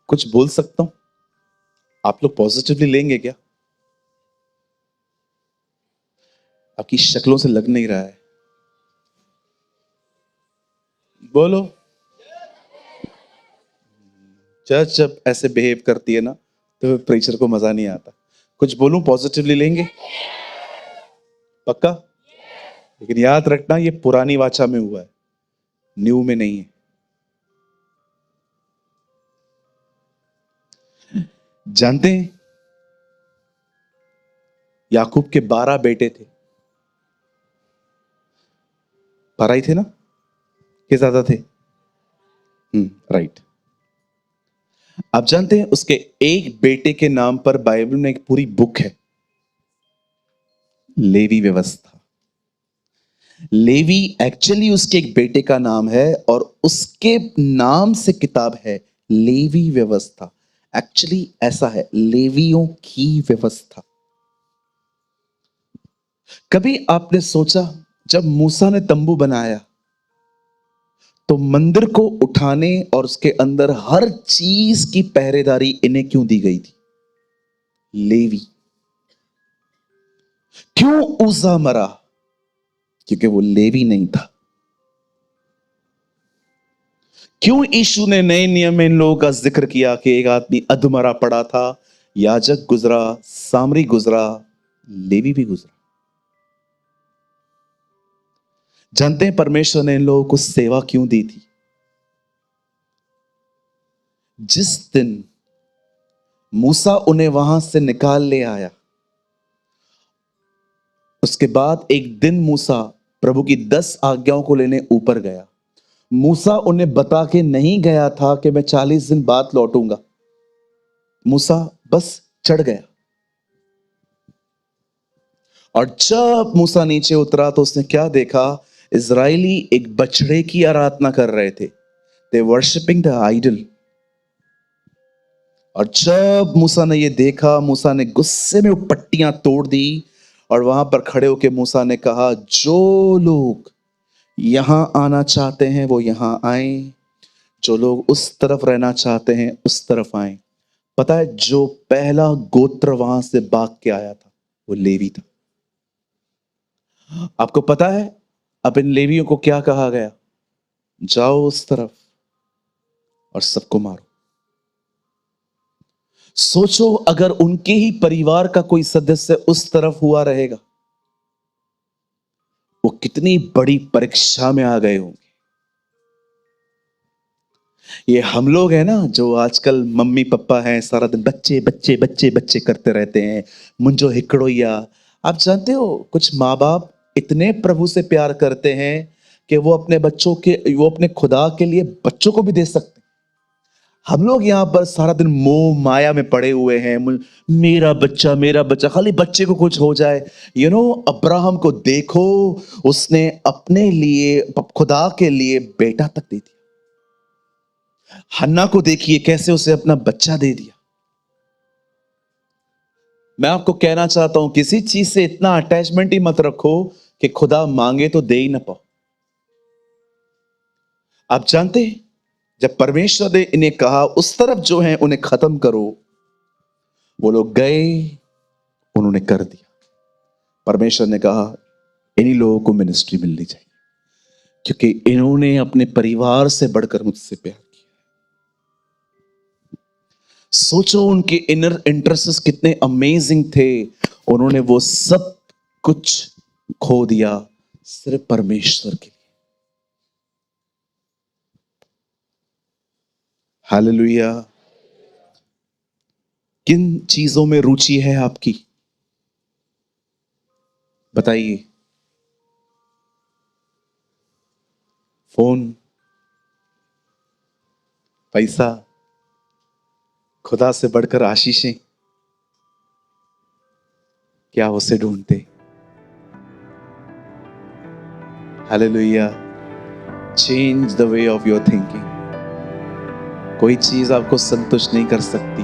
कुछ बोल सकता हूं? आप लोग पॉजिटिवली लेंगे क्या? आपकी शक्लों से लग नहीं रहा है। बोलो। चर्च जब ऐसे बिहेव करती है ना, तो प्रीचर को मजा नहीं आता। कुछ बोलूं पॉजिटिवली लेंगे? पक्का? लेकिन याद रखना ये पुरानी वाचा में हुआ है, न्यू में नहीं है। जानते हैं याकूब के 12 बेटे थे। 12 ही थे ना, के ज्यादा थे? राइट। आप जानते हैं उसके एक बेटे के नाम पर बाइबल में एक पूरी बुक है, लेवी व्यवस्था। लेवी एक्चुअली उसके एक बेटे का नाम है, और उसके नाम से किताब है लेवी व्यवस्था। एक्चुअली ऐसा है, लेवियों की व्यवस्था। कभी आपने सोचा जब मूसा ने तंबू बनाया तो मंदिर को उठाने और उसके अंदर हर चीज की पहरेदारी इन्हें क्यों दी गई थी? लेवी। क्यों उज्जा मरा? क्योंकि वो लेवी नहीं था। क्यों यीशु ने नए नियम में इन लोगों का जिक्र किया कि एक आदमी अधमरा पड़ा था, याजक गुजरा, सामरी गुजरा, लेवी भी गुजरा? जानते हैं परमेश्वर ने इन लोगों को सेवा क्यों दी थी? जिस दिन मूसा उन्हें वहां से निकाल ले आया, उसके बाद एक दिन मूसा प्रभु की 10 आज्ञाओं को लेने ऊपर गया। मूसा उन्हें बता के नहीं गया था कि मैं 40 दिन बाद लौटूंगा। मूसा बस चढ़ गया, और जब मूसा नीचे उतरा तो उसने क्या देखा? इजरायली एक बछड़े की आराधना कर रहे थे। दे वर्शिपिंग द आइडल। और जब मूसा ने ये देखा, मूसा ने गुस्से में वो पट्टियां तोड़ दी और वहां पर खड़े होकर मूसा ने कहा, जो लोग यहां आना चाहते हैं वो यहां आए, जो लोग उस तरफ रहना चाहते हैं उस तरफ आए। पता है, जो पहला गोत्र वहां से भाग के आया था वो लेवी था। आपको पता है अब इन लेवियों को क्या कहा गया? जाओ उस तरफ और सबको मारो। सोचो अगर उनके ही परिवार का कोई सदस्य उस तरफ हुआ रहेगा, वो कितनी बड़ी परीक्षा में आ गए होंगे। ये हम लोग हैं ना, जो आजकल मम्मी पापा हैं, सारा दिन बच्चे बच्चे बच्चे बच्चे करते रहते हैं, मुंजो हिकड़ोया। आप जानते हो कुछ माँ बाप इतने प्रभु से प्यार करते हैं कि वो अपने खुदा के लिए बच्चों को भी दे सकते हैं। हम लोग यहाँ पर सारा दिन मोह माया में पड़े हुए हैं, मेरा बच्चा, खाली बच्चे को कुछ हो जाए। अब्राहम को देखो, उसने अपने लिए, खुदा के लिए बेटा तक दे दिया। हन्ना को देखिए कैसे उसे अपना बच्चा दे दिया। मैं आपको कहना चाहता हूं, किसी चीज से इतना अटैचमेंट ही मत रखो कि खुदा मांगे तो दे ही ना पाओ। आप जानते हैं, जब परमेश्वर ने इन्हें कहा उस तरफ जो है उन्हें खत्म करो, वो लोग गए, उन्होंने कर दिया। परमेश्वर ने कहा इन्हीं लोगों को मिनिस्ट्री मिलनी चाहिए, क्योंकि इन्होंने अपने परिवार से बढ़कर मुझसे प्यार किया। सोचो उनके इनर इंटरेस्ट कितने अमेजिंग थे। उन्होंने वो सब कुछ खो दिया सिर्फ परमेश्वर के लिए। हालेलुया। किन चीजों में रुचि है आपकी? बताइए। फोन, पैसा, खुदा से बढ़कर आशीषें, क्या उसे ढूंढते? Hallelujah. Change the way of your thinking. कोई चीज आपको संतुष्ट नहीं कर सकती।